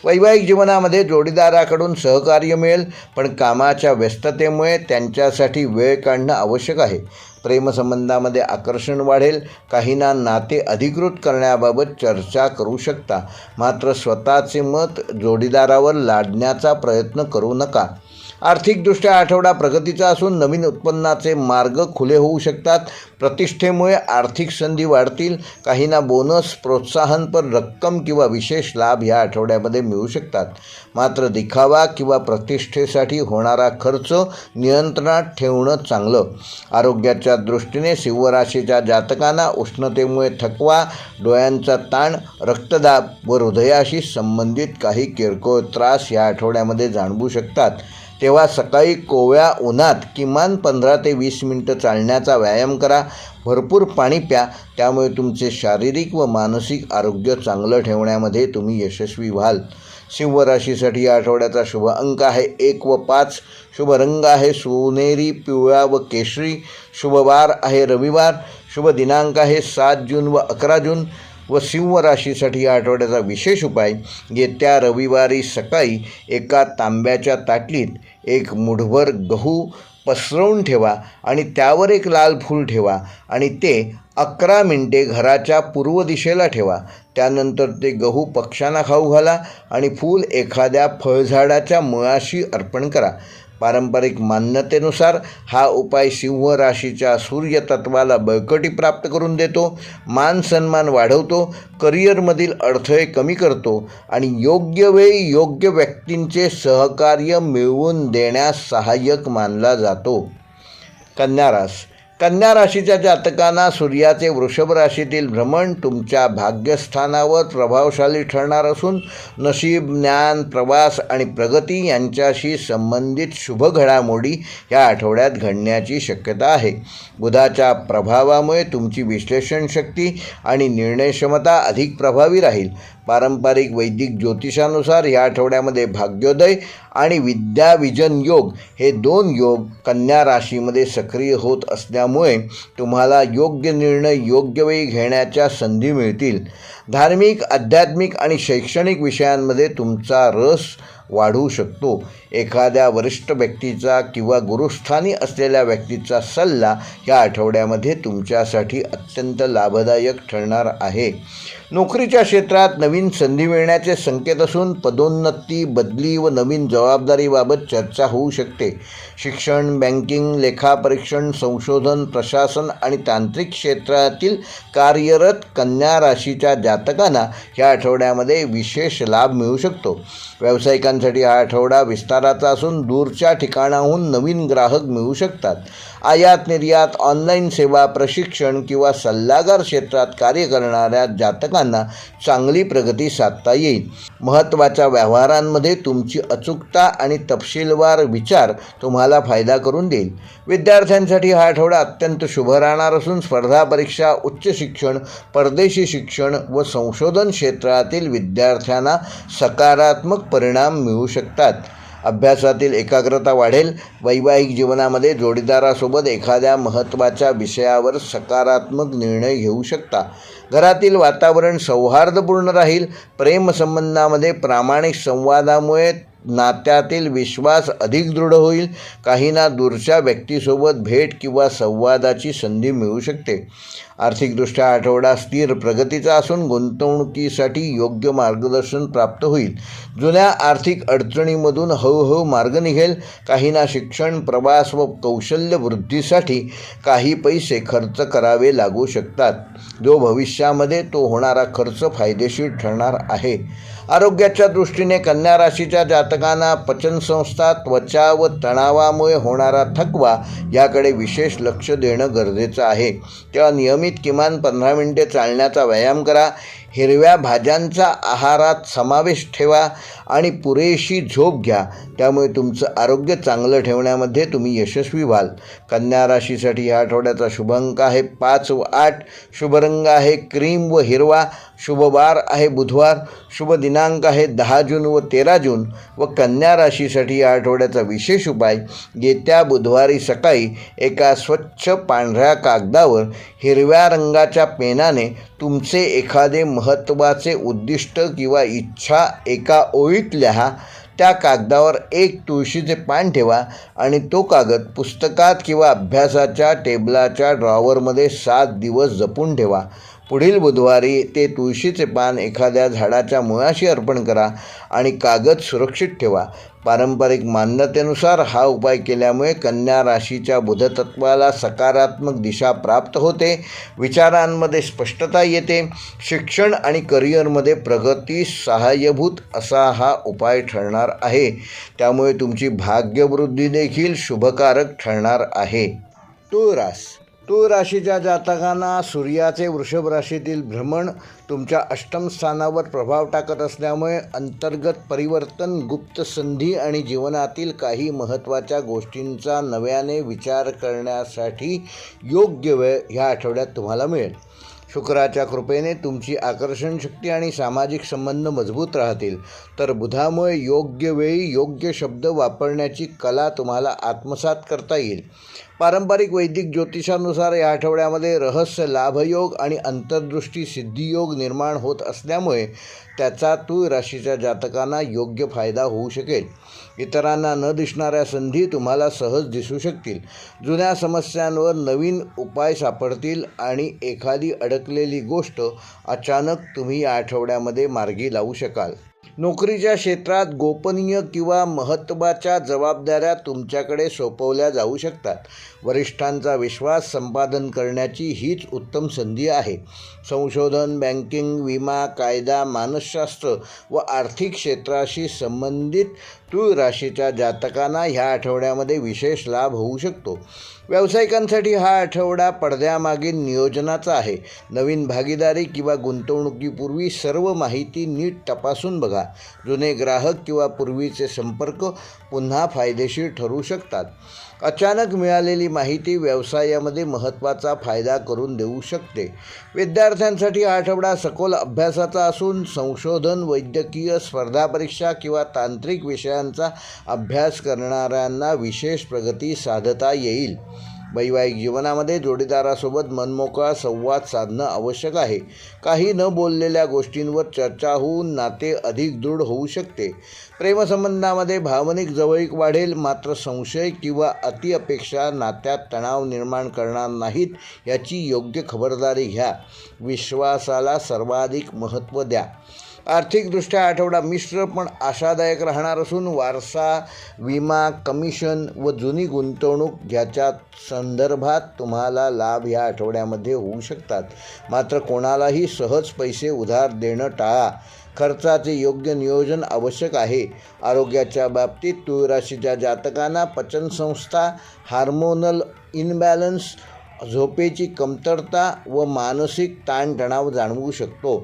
[SPEAKER 1] वैवाहिक जीवनामध्ये जोडीदाराकडून सहकार्य मिळेल, पण कामाच्या व्यस्ततेमुळे त्यांच्यासाठी वेळ काढणं आवश्यक आहे. प्रेमसंबंधामध्ये आकर्षण वाढेल. काहींना नाते अधिकृत करण्याबाबत चर्चा करू शकता. मात्र स्वतःचे मत जोडीदारावर लादण्याचा प्रयत्न करू नका. आर्थिकदृष्ट्या आठवडा प्रगतीचा असून नवीन उत्पन्नाचे मार्ग खुले होऊ शकतात. प्रतिष्ठेमुळे आर्थिक संधी वाढतील. काहींना बोनस, प्रोत्साहनपर रक्कम किंवा विशेष लाभ या आठवड्यामध्ये मिळू शकतात. मात्र दिखावा किंवा प्रतिष्ठेसाठी होणारा खर्च नियंत्रणात ठेवणं चांगलं. आरोग्याच्या दृष्टीने सिंह राशीच्या जातकांना उष्णतेमुळे थकवा, डोळ्यांचा ताण, रक्तदाब व हृदयाशी संबंधित काही किरकोळ त्रास या आठवड्यामध्ये जाणवू शकतात. तेव्हा सकाळी कोवळ्या उन्हात किमान 15 ते 20 मिनिटं चालण्याचा व्यायाम करा. भरपूर पाणी प्या. त्यामुळे तुमचे शारीरिक व मानसिक आरोग्य चांगलं ठेवण्यामध्ये तुम्ही यशस्वी व्हाल. सिंह राशीसाठी या आठवड्याचा शुभ अंक आहे 1 व 5. शुभ रंग आहे सोनेरी, पिवळा व केशरी. शुभ वार आहे रविवार. शुभ दिनांक आहे 7 जून व 11 जून. व सिंह राशीसाठी या आठवड्याचा विशेष उपाय, येत्या रविवारी सकाळी एका तांब्याच्या ताटलीत एक मुठभर गहू पसरवून ठेवा आणि त्यावर एक लाल फूल ठेवा आणि ते 11 मिनिटे घराच्या पूर्व दिशेला ठेवा. त्यानंतर ते गहू पक्ष्यांना खाऊ घाला आणि फूल एखाद्या फळझाडाच्या मुळाशी अर्पण करा. पारंपरिक मान्यतेनुसार हा उपाय सिंह राशीच्या सूर्यतत्वाला बळकटी प्राप्त करून देतो, मान सन्मान वाढवतो, करिअरमधील अडथळे कमी करतो आणि योग्य वेळी योग्य व्यक्तींचे सहकार्य मिळवून देण्यास सहाय्यक मानला जातो. कन्या राशीच्या जातकांना सूर्याचे वृषभ राशीतील भ्रमण तुमच्या भाग्यस्थानावर प्रभावशाली ठरणार असून नशीब, ज्ञान, प्रवास आणि प्रगती यांच्याशी संबंधित शुभ घडामोडी या आठवड्यात घडण्याची शक्यता आहे. बुधाच्या प्रभावामुळे तुमची विश्लेषण शक्ती आणि निर्णयक्षमता अधिक प्रभावी राहील. पारंपरिक वैदिक ज्योतिषानुसार या आठवड्यामध्ये भाग्योदय आणि विद्याविजन योग हे 2 योग कन्या राशीमध्ये सक्रिय होत असल्यामुळे तुम्हाला योग्य निर्णय योग्य वेळी घेण्याच्या संधी मिळतील. धार्मिक, आध्यात्मिक आणि शैक्षणिक विषयांमध्ये तुमचा रस वाढू शकतो. एखाद्या वरिष्ठ व्यक्तीचा किंवा गुरुस्थानी असलेल्या व्यक्तीचा सल्ला या आठवड्यामध्ये तुमच्यासाठी अत्यंत लाभदायक ठरणार आहे. नोकरीच्या क्षेत्रात नवीन संधी मिळण्याचे संकेत असून पदोन्नती, बदली व नवीन जबाबदारीबाबत चर्चा होऊ शकते. शिक्षण, बँकिंग, लेखापरीक्षण, संशोधन, प्रशासन आणि तांत्रिक क्षेत्रातील कार्यरत कन्या राशीच्या जातकांना या आठवड्यामध्ये विशेष लाभ मिळू शकतो. व्यावसायिकांसाठी हा आठवडा विस्ताराचा असून दूरच्या ठिकाणाहून नवीन ग्राहक मिळू शकतात. आयात निर्यात, ऑनलाईन सेवा, प्रशिक्षण किंवा सल्लागार क्षेत्रात कार्य करणाऱ्या जातकांना चांगली प्रगती साधता येईल. महत्त्वाच्या व्यवहारांमध्ये तुमची अचूकता आणि तपशीलवार विचार तुम्हाला फायदा करून देईल. विद्यार्थ्यांसाठी हा आठवडा अत्यंत शुभ राहणार असून स्पर्धा परीक्षा, उच्च शिक्षण, परदेशी शिक्षण व संशोधन क्षेत्रातील विद्यार्थ्यांना सकारात्मक परिणाम मिळू शकतात. अभ्यासातील एकाग्रता वाढेल. वैवाहिक जीवनामध्ये जोडीदारासोबत एखाद्या महत्त्वाच्या विषयावर सकारात्मक निर्णय घेऊ शकता. घरातील वातावरण सौहार्दपूर्ण राहील. प्रेमसंबंधामध्ये प्रामाणिक संवादामुळे नात्यातील विश्वास अधिक दृढ होईल. काहींना दूरच्या व्यक्तीसोबत भेट किंवा संवादाची संधी मिळू शकते. आर्थिकदृष्ट्या आठवडा स्थिर प्रगतीचा असून गुंतवणुकीसाठी योग्य मार्गदर्शन प्राप्त होईल. जुन्या आर्थिक अडचणीमधून हळूहळू मार्ग निघेल. काहींना शिक्षण, प्रवास व कौशल्य वृद्धीसाठी काही पैसे खर्च करावे लागू शकतात. जो भविष्यामध्ये तो होणारा खर्च फायदेशीर ठरणार आहे. आरोग्याच्या दृष्टीने कन्या राशीच्या जातकांना पचनसंस्था, त्वचा व तणावामुळे होणारा थकवा याकडे विशेष लक्ष देणं गरजेचं आहे. तेव्हा नियमित किमान 15 मिनिटे चालण्याचा व्यायाम करा. हिरव्या भाज्यांचा आहारात समावेश ठेवा आणि पुरेशी झोप घ्या. त्यामुळे तुमचं आरोग्य चांगलं ठेवण्यामध्ये तुम्ही यशस्वी व्हाल. कन्या राशीसाठी या आठवड्याचा शुभ अंक आहे 5 व 8. शुभ रंग आहे क्रीम व हिरवा. शुभ वार आहे बुधवार. शुभ दिनांक आहे 10 जून व 13 जून. व कन्या राशीसाठी या आठवड्याचा विशेष उपाय, येत्या बुधवारी सकाळी एका स्वच्छ पांढऱ्या कागदावर हिरव्या रंगाच्या पेनाने तुमचे एखादे महत्त्वाचे उद्दिष्ट किंवा इच्छा एका ओळीत लिहा. त्या कागदावर एक तुळशीचे पान ठेवा आणि तो कागद पुस्तकात किंवा अभ्यासाच्या टेबलाच्या ड्रॉवरमध्ये 7 दिवस जपून ठेवा. पुढील बुधवारी ते तुळशीचे पान एखाद्या झाडाच्या मुळाशी अर्पण करा आणि कागद सुरक्षित ठेवा. पारंपरिक मान्यतेनुसार हा उपाय केल्यामुळे कन्या राशीच्या बुधतत्वाला सकारात्मक दिशा प्राप्त होते, विचारांमध्ये स्पष्टता येते, शिक्षण आणि करिअरमध्ये प्रगतीस सहाय्यभूत असा हा उपाय ठरणार आहे. त्यामुळे तुमची भाग्यवृद्धी देखील शुभकारक ठरणार आहे. तुळ राशीच्या जातकांना सूर्याचे वृषभ राशीतील भ्रमण तुमच्या अष्टम स्थानावर प्रभाव टाकत असल्यामुळे अंतर्गत परिवर्तन, गुप्त संधी आणि जीवनातील काही महत्त्वाच्या गोष्टींचा नव्याने विचार करण्यासाठी योग्य वेळ ह्या आठवड्यात तुम्हाला मिळेल. शुक्राच्या कृपेने तुमची आकर्षण शक्ती आणि सामाजिक संबंध मजबूत राहतील, तर बुधामुळे योग्य वेळी योग्य शब्द वापरण्याची कला तुम्हाला आत्मसात करता येईल. पारंपरिक वैदिक ज्योतिषानुसार या आठवड्यामध्ये रहस्य लाभयोग आणि अंतर्दृष्टी सिद्धियोग निर्माण होत असल्यामुळे त्याचा तुळ राशीच्या जातकांना योग्य फायदा होऊ शकेल. इतरांना न दिसणाऱ्या संधी तुम्हाला सहज दिसू शकतील. जुन्या समस्यांवर नवीन उपाय सापडतील आणि एखादी अडकलेली गोष्ट अचानक तुम्ही या आठवड्यामध्ये मार्गी लावू शकाल. नोकरीच्या क्षेत्रात गोपनीय किंवा महत्त्वाच्या जबाबदाऱ्या तुमच्याकडे सोपवल्या जाऊ शकतात. वरिष्ठांचा विश्वास संपादन करण्याची हीच उत्तम संधी आहे. संशोधन, बँकिंग, विमा, कायदा, मानसशास्त्र व आर्थिक क्षेत्राशी संबंधित तुळ राशीच्या जातकांना ह्या आठवड्यामध्ये विशेष लाभ होऊ शकतो. व्यावसायिकांसाठी हा आठवडा पडद्यामागील नियोजनाचा आहे. नवीन भागीदारी किंवा गुंतवणुकीपूर्वी सर्व माहिती नीट तपासून बघा. जुने ग्राहक किंवा पूर्वीचे संपर्क पुन्हा फायदेशीर ठरू शकतात. अचानक मिळालेली माहिती व्यवसायामध्ये महत्त्वाचा फायदा करून देऊ शकते. विद्यार्थ्यांसाठी हा आठवडा सखोल अभ्यासाचा असून संशोधन, वैद्यकीय, स्पर्धा परीक्षा किंवा तांत्रिक विषयांचा अभ्यास करणाऱ्यांना विशेष प्रगती साधता येईल. वैवाहिक जीवनामध्ये जोडीदारासोबत मनमोकळा संवाद साधणं आवश्यक आहे. काही न बोललेल्या गोष्टींवर चर्चा होऊन नाते अधिक दृढ होऊ शकते. प्रेमसंबंधामध्ये भावनिक जवळीक वाढेल, मात्र संशय किंवा अतिअपेक्षा नात्यात तणाव निर्माण करणार नाहीत याची योग्य खबरदारी घ्या. विश्वासाला सर्वाधिक महत्त्व द्या. आर्थिकदृष्ट्या आठवडा मिश्र पण आशादायक राहणार असून वारसा, विमा, कमिशन व जुनी गुंतवणूक याच्या संदर्भात तुम्हाला लाभ या आठवड्यामध्ये होऊ शकतात. मात्र कोणालाही सहज पैसे उधार देणं टाळा. खर्चाचे योग्य नियोजन आवश्यक आहे. आरोग्याच्या बाबतीत तुळ राशीच्या जातकांना पचनसंस्था, हार्मोनल इनबॅलन्स, झोपेची कमतरता व मानसिक ताणतणाव जाणवू शकतो.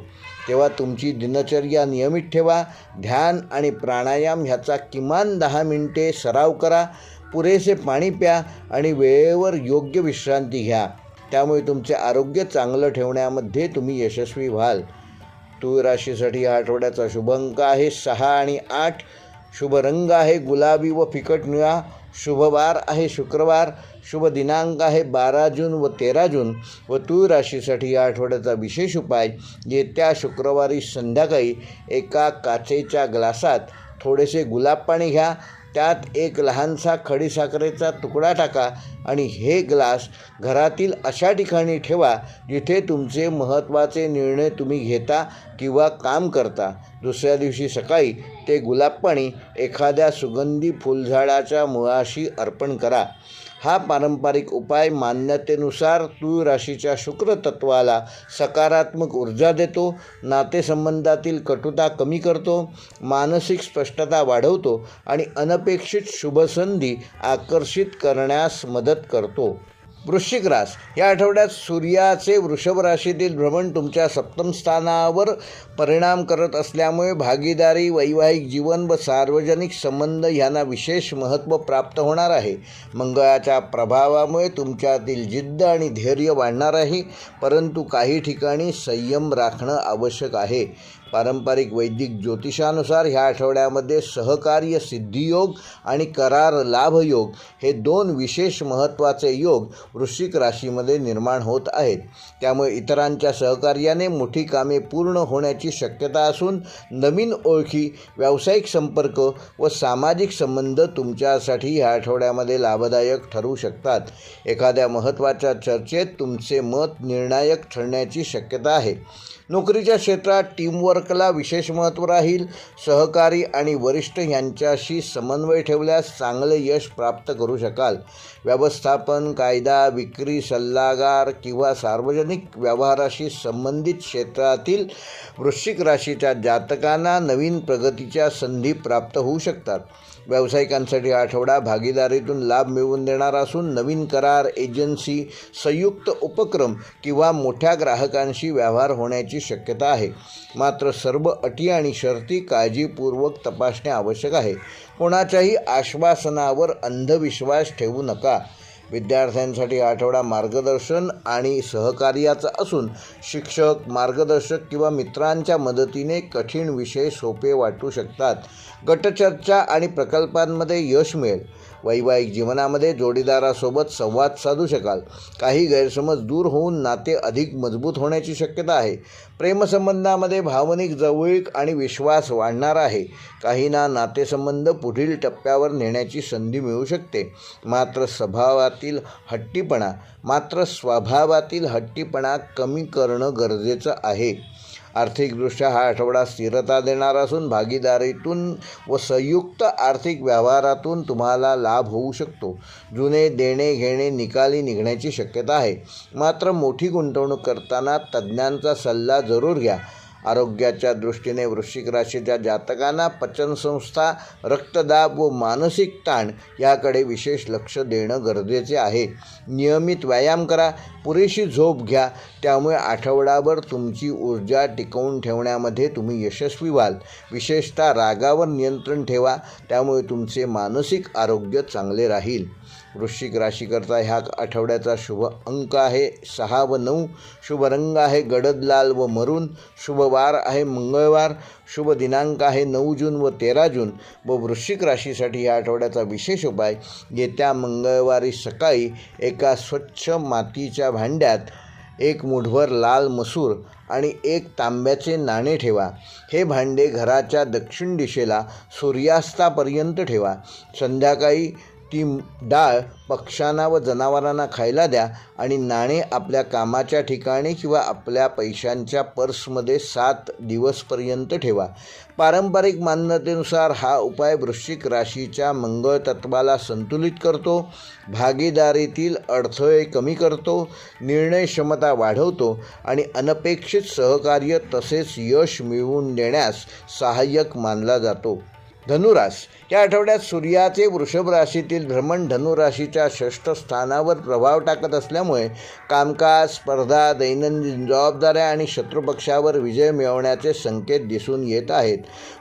[SPEAKER 1] तेव्हा तुमची दिनचर्या नियमित ठेवा. ध्यान आणि प्राणायाम ह्याचा किमान 10 मिनिटे सराव करा. पुरेसे पाणी प्या आणि वेळेवर योग्य विश्रांती घ्या. त्यामुळे तुमचे आरोग्य चांगलं ठेवण्यामध्ये तुम्ही यशस्वी व्हाल. तुळ राशीसाठी या आठवड्याचा शुभ अंक आहे 6 आणि 8. शुभ रंग आहे गुलाबी व फिकट निळा. शुभ वार आहे शुक्रवार. शुभ दिनांक आहे 12 जून व 13 जून. व तुळ राशीसाठी या आठवड्याचा विशेष उपाय, येत्या शुक्रवारी संध्याकाळी एका काचेच्या ग्लासात थोडेसे गुलाब पाणी घ्या. त्यात एक लहानसा खडीसाखरेचा तुकडा टाका आणि हे ग्लास घरातील अशा ठिकाणी ठेवा जिथे तुमचे महत्त्वाचे निर्णय तुम्ही घेता किंवा काम करता. दुसऱ्या दिवशी सकाळी ते गुलाब पाणी एखाद्या सुगंधी फुलझाडाच्या मुळाशी अर्पण करा. हा पारंपरिक उपाय मान्यतेनुसार तुळ राशीच्या शुक्र तत्वाला सकारात्मक ऊर्जा देतो, नातेसंबंधातील कटुता कमी करतो, मानसिक स्पष्टता वाढवतो आणि अनपेक्षित शुभसंधी आकर्षित करण्यास मदत करतो. वृश्चिक रास या आठवड्यात सूर्याचे वृषभ राशीतील भ्रमण तुमच्या सप्तम स्थानावर परिणाम करत असल्यामुळे भागीदारी, वैवाहिक जीवन व सार्वजनिक संबंध यांना विशेष महत्त्व प्राप्त होणार आहे. मंगळाच्या प्रभावामुळे तुमच्यातील जिद्द आणि धैर्य वाढणार आहे, परंतु काही ठिकाणी संयम राखणं आवश्यक आहे. पारंपरिक वैदिक ज्योतिषानुसार ह्या आठवड्यामध्ये सहकार्य सिद्धियोग आणि करार लाभ योग हे दोन विशेष महत्त्वाचे योग वृश्चिक राशीमध्ये निर्माण होत आहेत. त्यामुळे इतरांच्या सहकार्याने मोठी कामे पूर्ण होण्याची शक्यता असून नवीन ओळखी, व्यावसायिक संपर्क व सामाजिक संबंध तुमच्यासाठी ह्या आठवड्यामध्ये लाभदायक ठरू शकतात. एखाद्या महत्त्वाच्या चर्चेत तुमचे मत निर्णायक ठरण्याची शक्यता आहे. नोकरीच्या क्षेत्रात टीमवर्कला विशेष महत्त्व राहील. सहकारी आणि वरिष्ठ यांच्याशी समन्वय ठेवल्यास चांगले यश प्राप्त करू शकाल. व्यवस्थापन, कायदा, विक्री, सल्लागार किंवा सार्वजनिक व्यवहाराशी संबंधित क्षेत्रातील वृश्चिक राशीच्या जातकांना नवीन प्रगतीच्या संधी प्राप्त होऊ शकतात. व्यावसायिकांसाठी आठवडा भागीदारीतून लाभ मिळवून देणारा असून नवीन करार, एजन्सी, संयुक्त उपक्रम किंवा मोठ्या ग्राहकांशी व्यवहार होण्याची शक्यता आहे. मात्र सर्व अटी आणि शर्ती काळजीपूर्वक तपासणे आवश्यक आहे. कोणाच्याही आश्वासनावर अंधविश्वास ठेवू नका. विद्यार्थ्यांसाठी आठवडा मार्गदर्शन आणि सहकार्याचा असून शिक्षक, मार्गदर्शक किंवा मित्रांच्या मदतीने कठीण विषय सोपे वाटू शकतात. गटचर्चा आणि प्रकल्पांमध्ये यश मिळेल. वैवाहिक जीवनामध्ये जोडीदारासोबत संवाद साधू शकाल. काही गैरसमज दूर होऊन नाते अधिक मजबूत होण्याची शक्यता आहे. प्रेमसंबंधामध्ये भावनिक जवळीक आणि विश्वास वाढणार आहे. काहींना नातेसंबंध पुढील टप्प्यावर नेण्याची संधी मिळू शकते. मात्र स्वभावातील हट्टीपणा कमी करणं गरजेचं आहे. आर्थिकदृष्ट्या हा आठवडा स्थिरता देणारा असून भागीदारीतून व संयुक्त आर्थिक व्यवहारातून तुम्हाला लाभ होऊ शकतो. जुने देणे घेणे निकाली निघण्याची शक्यता आहे. मात्र मोठी गुंतवणूक करताना तज्ज्ञांचा सल्ला जरूर घ्या. आरोग्याच्या दृष्टीने वृश्चिक राशीच्या जातकांना पचनसंस्था, रक्तदाब व मानसिक ताण याकडे विशेष लक्ष देणं गरजेचे आहे. नियमित व्यायाम करा, पुरेशी झोप घ्या. त्यामुळे आठवडाभर तुमची ऊर्जा टिकवून ठेवण्यामध्ये तुम्ही यशस्वी व्हाल. विशेषतः रागावर नियंत्रण ठेवा, त्यामुळे तुमचे मानसिक आरोग्य चांगले राहील. वृश्चिक राशीकरता ह्या आठवड्याचा शुभ अंक आहे 6 व 9. शुभ रंग आहे गडद लाल व मरून. शुभ वार आहे मंगळवार. शुभ दिनांक आहे 9 जून व 13 जून. व वृश्चिक राशीसाठी या आठवड्याचा विशेष उपाय, येत्या मंगळवारी सकाळी एका स्वच्छ मातीच्या भांड्यात 1 मूठभर लाल मसूर आणि 1 तांब्याचे नाणे ठेवा. हे भांडे घराच्या दक्षिण दिशेला सूर्यास्तापर्यंत ठेवा. संध्याकाळी ती डाळ पक्ष्यांना व जनावरांना खायला द्या आणि नाणे आपल्या कामाच्या ठिकाणी किंवा आपल्या पैशांच्या पर्समध्ये 7 दिवसपर्यंत ठेवा. पारंपरिक मान्यतेनुसार हा उपाय वृश्चिक राशीच्या मंगळ तत्वाला संतुलित करतो, भागीदारीतील अडथळे कमी करतो, निर्णय क्षमता वाढवतो आणि अनपेक्षित सहकार्य तसेच यश मिळवून देण्यास सहाय्यक मानला जातो. धनुरास या आठवड्यात सूर्याचे वृषभ राशीतील भ्रमण धनुराशीच्या 6ष्ठ स्थानावर प्रभाव टाकत असल्यामुळे कामकाज, स्पर्धा, दैनंदिन जबाबदाऱ्या आणि शत्रुपक्षावर विजय मिळवण्याचे संकेत दिसून येत आहेत.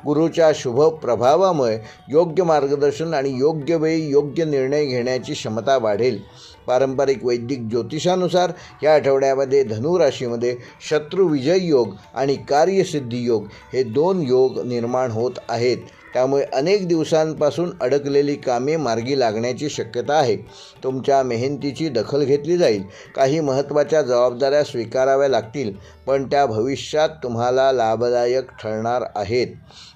[SPEAKER 1] गुरूच्या शुभ प्रभावामुळे योग्य मार्गदर्शन आणि योग्य वेळी योग्य निर्णय घेण्याची क्षमता वाढेल. पारंपरिक वैदिक ज्योतिषानुसार या आठवड्यामध्ये धनुराशीमध्ये शत्रुविजय योग आणि कार्यसिद्धी योग हे 2 योग निर्माण होत आहेत. त्यामुळे अनेक दिवसांपासून अडकलेली कामे मार्गी लागण्याची शक्यता आहे. तुमच्या मेहनतीची दखल घेतली जाईल. काही महत्त्वाच्या जबाबदाऱ्या स्वीकाराव्या लागतील, पण त्या भविष्यात तुम्हाला लाभदायक ठरणार आहेत.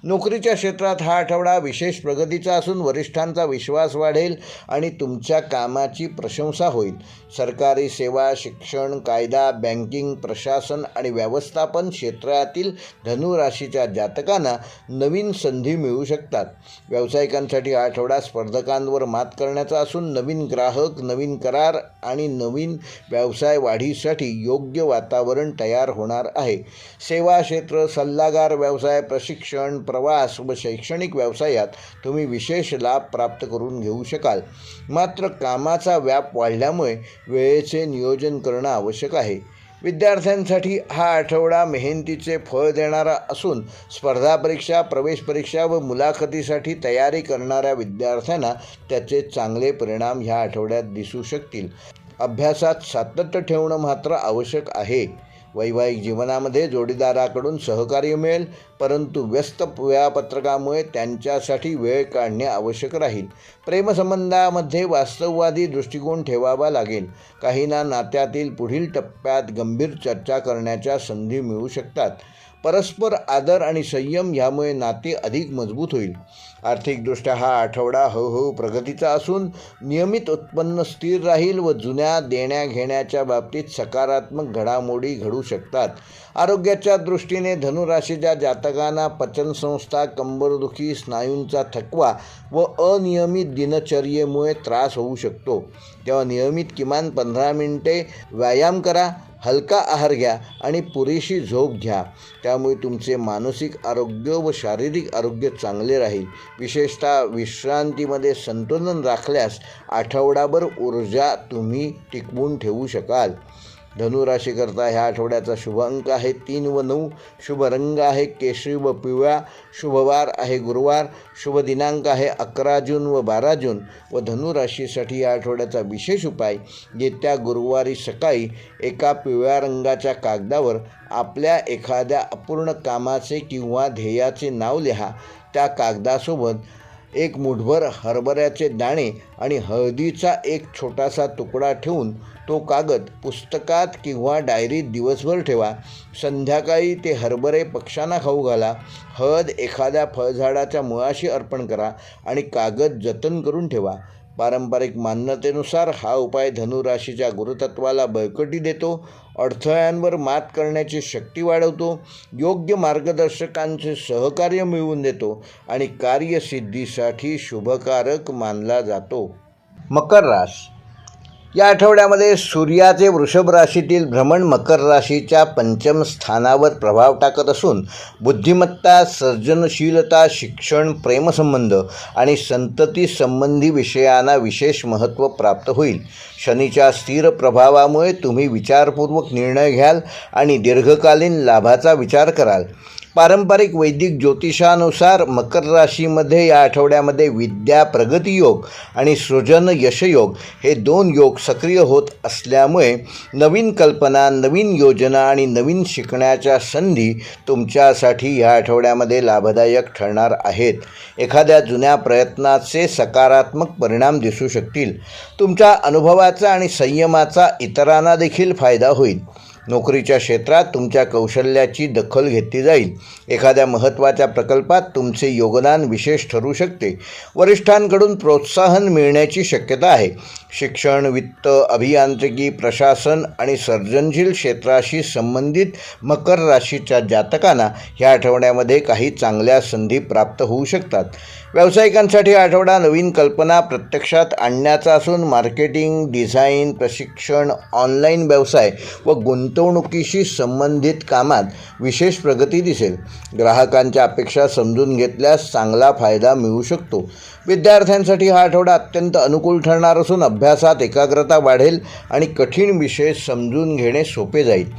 [SPEAKER 1] नोकरीच्या क्षेत्रात हा आठवडा विशेष प्रगतीचा असून वरिष्ठांचा विश्वास वाढेल आणि तुमच्या कामाची प्रशंसा होईल. सरकारी सेवा, शिक्षण, कायदा, बँकिंग, प्रशासन आणि व्यवस्थापन क्षेत्रातील धनुराशीच्या जातकांना नवीन संधी मिळू शकतात. व्यावसायिकांसाठी हा आठवडा स्पर्धकांवर मात करण्याचा असून नवीन ग्राहक, नवीन करार आणि नवीन व्यवसाय वाढीसाठी योग्य वातावरण तयार होणार आहे. सेवा क्षेत्र, सल्लागार व्यवसाय, प्रशिक्षण, प्रवास व शैक्षणिक व्यवसायात तुम्ही विशेष लाभ प्राप्त करून घेऊ शकाल. मात्र कामाचा व्याप वाढल्यामुळे वेळेचे नियोजन करणं आवश्यक आहे. विद्यार्थ्यांसाठी हा आठवडा मेहनतीचे फळ देणारा असून स्पर्धा परीक्षा, प्रवेश परीक्षा व मुलाखतीसाठी तयारी करणाऱ्या विद्यार्थ्यांना त्याचे चांगले परिणाम ह्या आठवड्यात दिसू शकतील. अभ्यासात सातत्य ठेवणं मात्र आवश्यक आहे. वैवाहिक जीवनामध्ये जोडीदाराकडून सहकार्य मिळेल, परंतु व्यस्त वेळापत्रकामुळे त्यांच्यासाठी वेळ काढणे आवश्यक राहील. प्रेमसंबंधामध्ये वास्तववादी दृष्टिकोन ठेवावा लागेल. काहींना नात्यातील पुढील टप्प्यात गंभीर चर्चा करण्याच्या संधी मिळू शकतात. परस्पर आदर आणि संयम यामुळे नाते अधिक मजबूत होईल. आर्थिकदृष्ट्या हा आठवडा हळूहळू प्रगतीचा असून नियमित उत्पन्न स्थिर राहील व जुन्या देण्याघेण्याच्या बाबतीत सकारात्मक घडामोडी घडू शकतात. आरोग्याच्या दृष्टीने धनुराशीच्या जातकांना पचनसंस्था, कंबरदुखी, स्नायूंचा थकवा व अनियमित दिनचर्येमुळे त्रास होऊ शकतो. तेव्हा नियमित किमान 15 मिनिटे व्यायाम करा, हलका आहार घ्या आणि पुरेशी झोप घ्या. त्यामुळे तुमचे मानसिक आरोग्य व शारीरिक आरोग्य चांगले राहील. विशेषतः विश्रांतीमध्ये संतुलन राखल्यास आठवडाभर ऊर्जा तुम्ही टिकवून ठेवू शकाल. धनुराशीकरता ह्या आठवड्याचा शुभ अंक आहे 3 व 9. शुभ रंग आहे केशरी व पिवळा. शुभवार आहे गुरुवार. शुभ दिनांक आहे 11 जून व 12 जून. व धनुराशीसाठी या आठवड्याचा विशेष उपाय, येत्या गुरुवारी सकाळी एका पिवळ्या रंगाच्या कागदावर आपल्या एखाद्या अपूर्ण कामाचे किंवा ध्येयाचे नाव लिहा. त्या कागदासोबत एक मुठभर हरभऱ्याचे दाणे आणि हळदीचा एक छोटासा तुकडा ठेवून तो कागद पुस्तकात किंवा डायरीत दिवसभर ठेवा. संध्याकाळी ते हरभरे पक्ष्यांना खाऊ घाला. हळद एखाद्या फळझाडाच्या मुळाशी अर्पण करा आणि कागद जतन करून ठेवा. पारंपरिक मान्यतेनुसार हा उपाय धनुराशीच्या गुरुतत्वाला बळकटी देतो, अडथळ्यांवर मात करण्याची शक्ती वाढवतो, योग्य मार्गदर्शकांचे सहकार्य मिळवून देतो आणि कार्यसिद्धीसाठी शुभकारक मानला जातो. मकर राशी. या आठवड्यामध्ये सूर्याचे वृषभ राशीतील भ्रमण मकर राशीच्या पंचम स्थानावर प्रभाव टाकत असून बुद्धिमत्ता, सर्जनशीलता, शिक्षण, प्रेमसंबंध आणि संतती संबंधी विषयांना विशेष महत्त्व प्राप्त होईल. शनीच्या स्थिर प्रभावामुळे तुम्ही विचारपूर्वक निर्णय घ्याल आणि दीर्घकालीन लाभाचा विचार कराल. पारंपरिक वैदिक ज्योतिषानुसार मकर राशीमध्ये या आठवड्यामध्ये विद्या प्रगती योग आणि सृजन यशयोग हे 2 योग सक्रिय होत असल्यामुळे नवीन कल्पना, नवीन योजना आणि नवीन शिकण्याच्या संधी तुमच्यासाठी या आठवड्यामध्ये लाभदायक ठरणार आहेत. एखाद्या जुन्या प्रयत्नाचे सकारात्मक परिणाम दिसू शकतील. तुमच्या अनुभवाचा आणि संयमाचा इतरांना देखील फायदा होईल. नोकरीच्या क्षेत्रात तुमच्या कौशल्याची दखल घेतली जाईल. एखाद्या महत्त्वाच्या प्रकल्पात तुमचे योगदान विशेष ठरू शकते. वरिष्ठांकडून प्रोत्साहन मिळण्याची शक्यता आहे. शिक्षण, वित्त, अभियांत्रिकी, प्रशासन आणि सर्जनशील क्षेत्राशी संबंधित मकर राशीच्या जातकांना ह्या आठवड्यामध्ये काही चांगल्या संधी प्राप्त होऊ शकतात. व्यावसायिकांसाठी आठवडा नवीन कल्पना प्रत्यक्षात आणण्याचा असून मार्केटिंग, डिझाईन, प्रशिक्षण, ऑनलाईन व्यवसाय व गुंतवणुकीशी संबंधित कामात विशेष प्रगती दिसेल. ग्राहकांच्या अपेक्षा समजून घेतल्यास चांगला फायदा मिळू शकतो. विद्यार्थ्यांसाठी हा आठवडा अत्यंत अनुकूल ठरणार असून अभ्यासात एकाग्रता वाढेल आणि कठीण विषय समजून घेणे सोपे जाईल.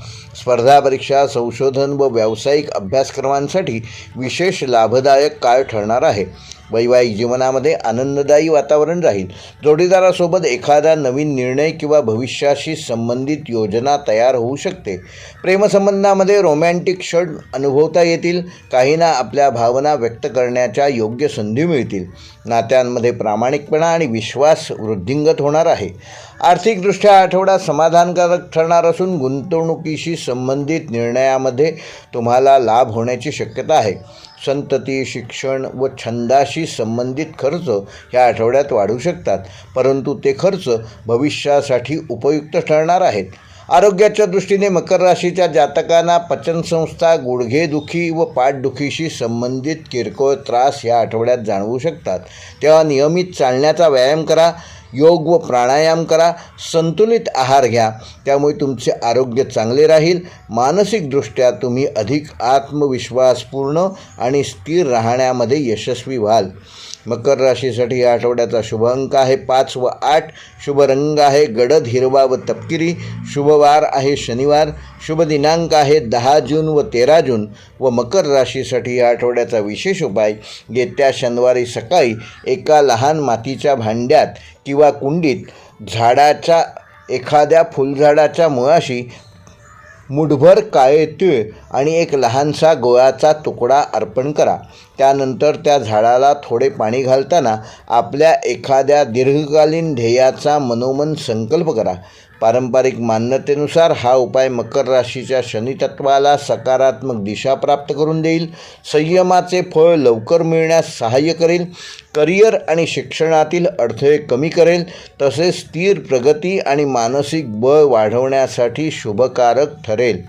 [SPEAKER 1] स्पर्धा परीक्षा, संशोधन व व्यावसायिक अभ्यासक्रमांसाठी विशेष लाभदायक काळ ठरणार आहे. वैवाहिक जीवनामध्ये आनंददायी वातावरण राहील. जोडीदारासोबत एखादा नवीन निर्णय किंवा भविष्याशी संबंधित योजना तयार होऊ शकते. प्रेमसंबंधामध्ये रोमॅन्टिक क्षण अनुभवता येतील. काहींना आपल्या भावना व्यक्त करण्याच्या योग्य संधी मिळतील. नात्यांमध्ये प्रामाणिकपणा आणि विश्वास वृद्धिंगत होणार आहे. आर्थिकदृष्ट्या आठवडा समाधानकारक ठरणार असून गुंतवणुकीशी संबंधित निर्णयामध्ये तुम्हाला लाभ होण्याची शक्यता आहे. संतती, शिक्षण व छंदाशी संबंधित खर्च ह्या आठवड्यात वाढू शकतात, परंतु ते खर्च भविष्यासाठी उपयुक्त ठरणार आहेत. आरोग्याच्या दृष्टीने मकर राशीच्या जातकांना पचनसंस्था, गुडघेदुखी व पाठदुखीशी संबंधित किरकोळ त्रास या आठवड्यात जाणवू शकतात. तेव्हा नियमित चालण्याचा व्यायाम करा, योग व प्राणायाम करा, संतुलित आहार घ्या. त्यामुळे तुमचे आरोग्य चांगले राहील. मानसिकदृष्ट्या तुम्ही अधिक आत्मविश्वासपूर्ण आणि स्थिर राहण्यामध्ये यशस्वी व्हाल. मकर राशीसाठी या आठवड्याचा शुभ अंक आहे 5 व 8. शुभ रंग आहे गडद हिरवा व तपकिरी. शुभवार आहे शनिवार. शुभ दिनांक आहे 10 जून व 13 जून. व मकर राशीसाठी या आठवड्याचा विशेष उपाय, येत्या शनिवारी सकाळी एका लहान मातीच्या भांड्यात किंवा कुंडीत झाडाच्या एखाद्या फुलझाडाच्या मुळाशी मुठभर काळे तीळ आणि एक लहानसा गोळाचा तुकडा अर्पण करा. त्यानंतर त्या झाडाला थोडे पाणी घालताना आपल्या एखाद्या दीर्घकालीन ध्येयाचा मनोमन संकल्प करा. पारंपरिक मान्यतेनुसार हा उपाय मकर राशीच्या शनितत्वाला सकारात्मक दिशा प्राप्त करून देईल, संयमाचे फळ लवकर मिळण्यास सहाय्य करेल, करिअर आणि शिक्षणातील अडथळे कमी करेल, तसेच स्थिर प्रगती आणि मानसिक बळ वाढवण्यासाठी शुभकारक ठरेल.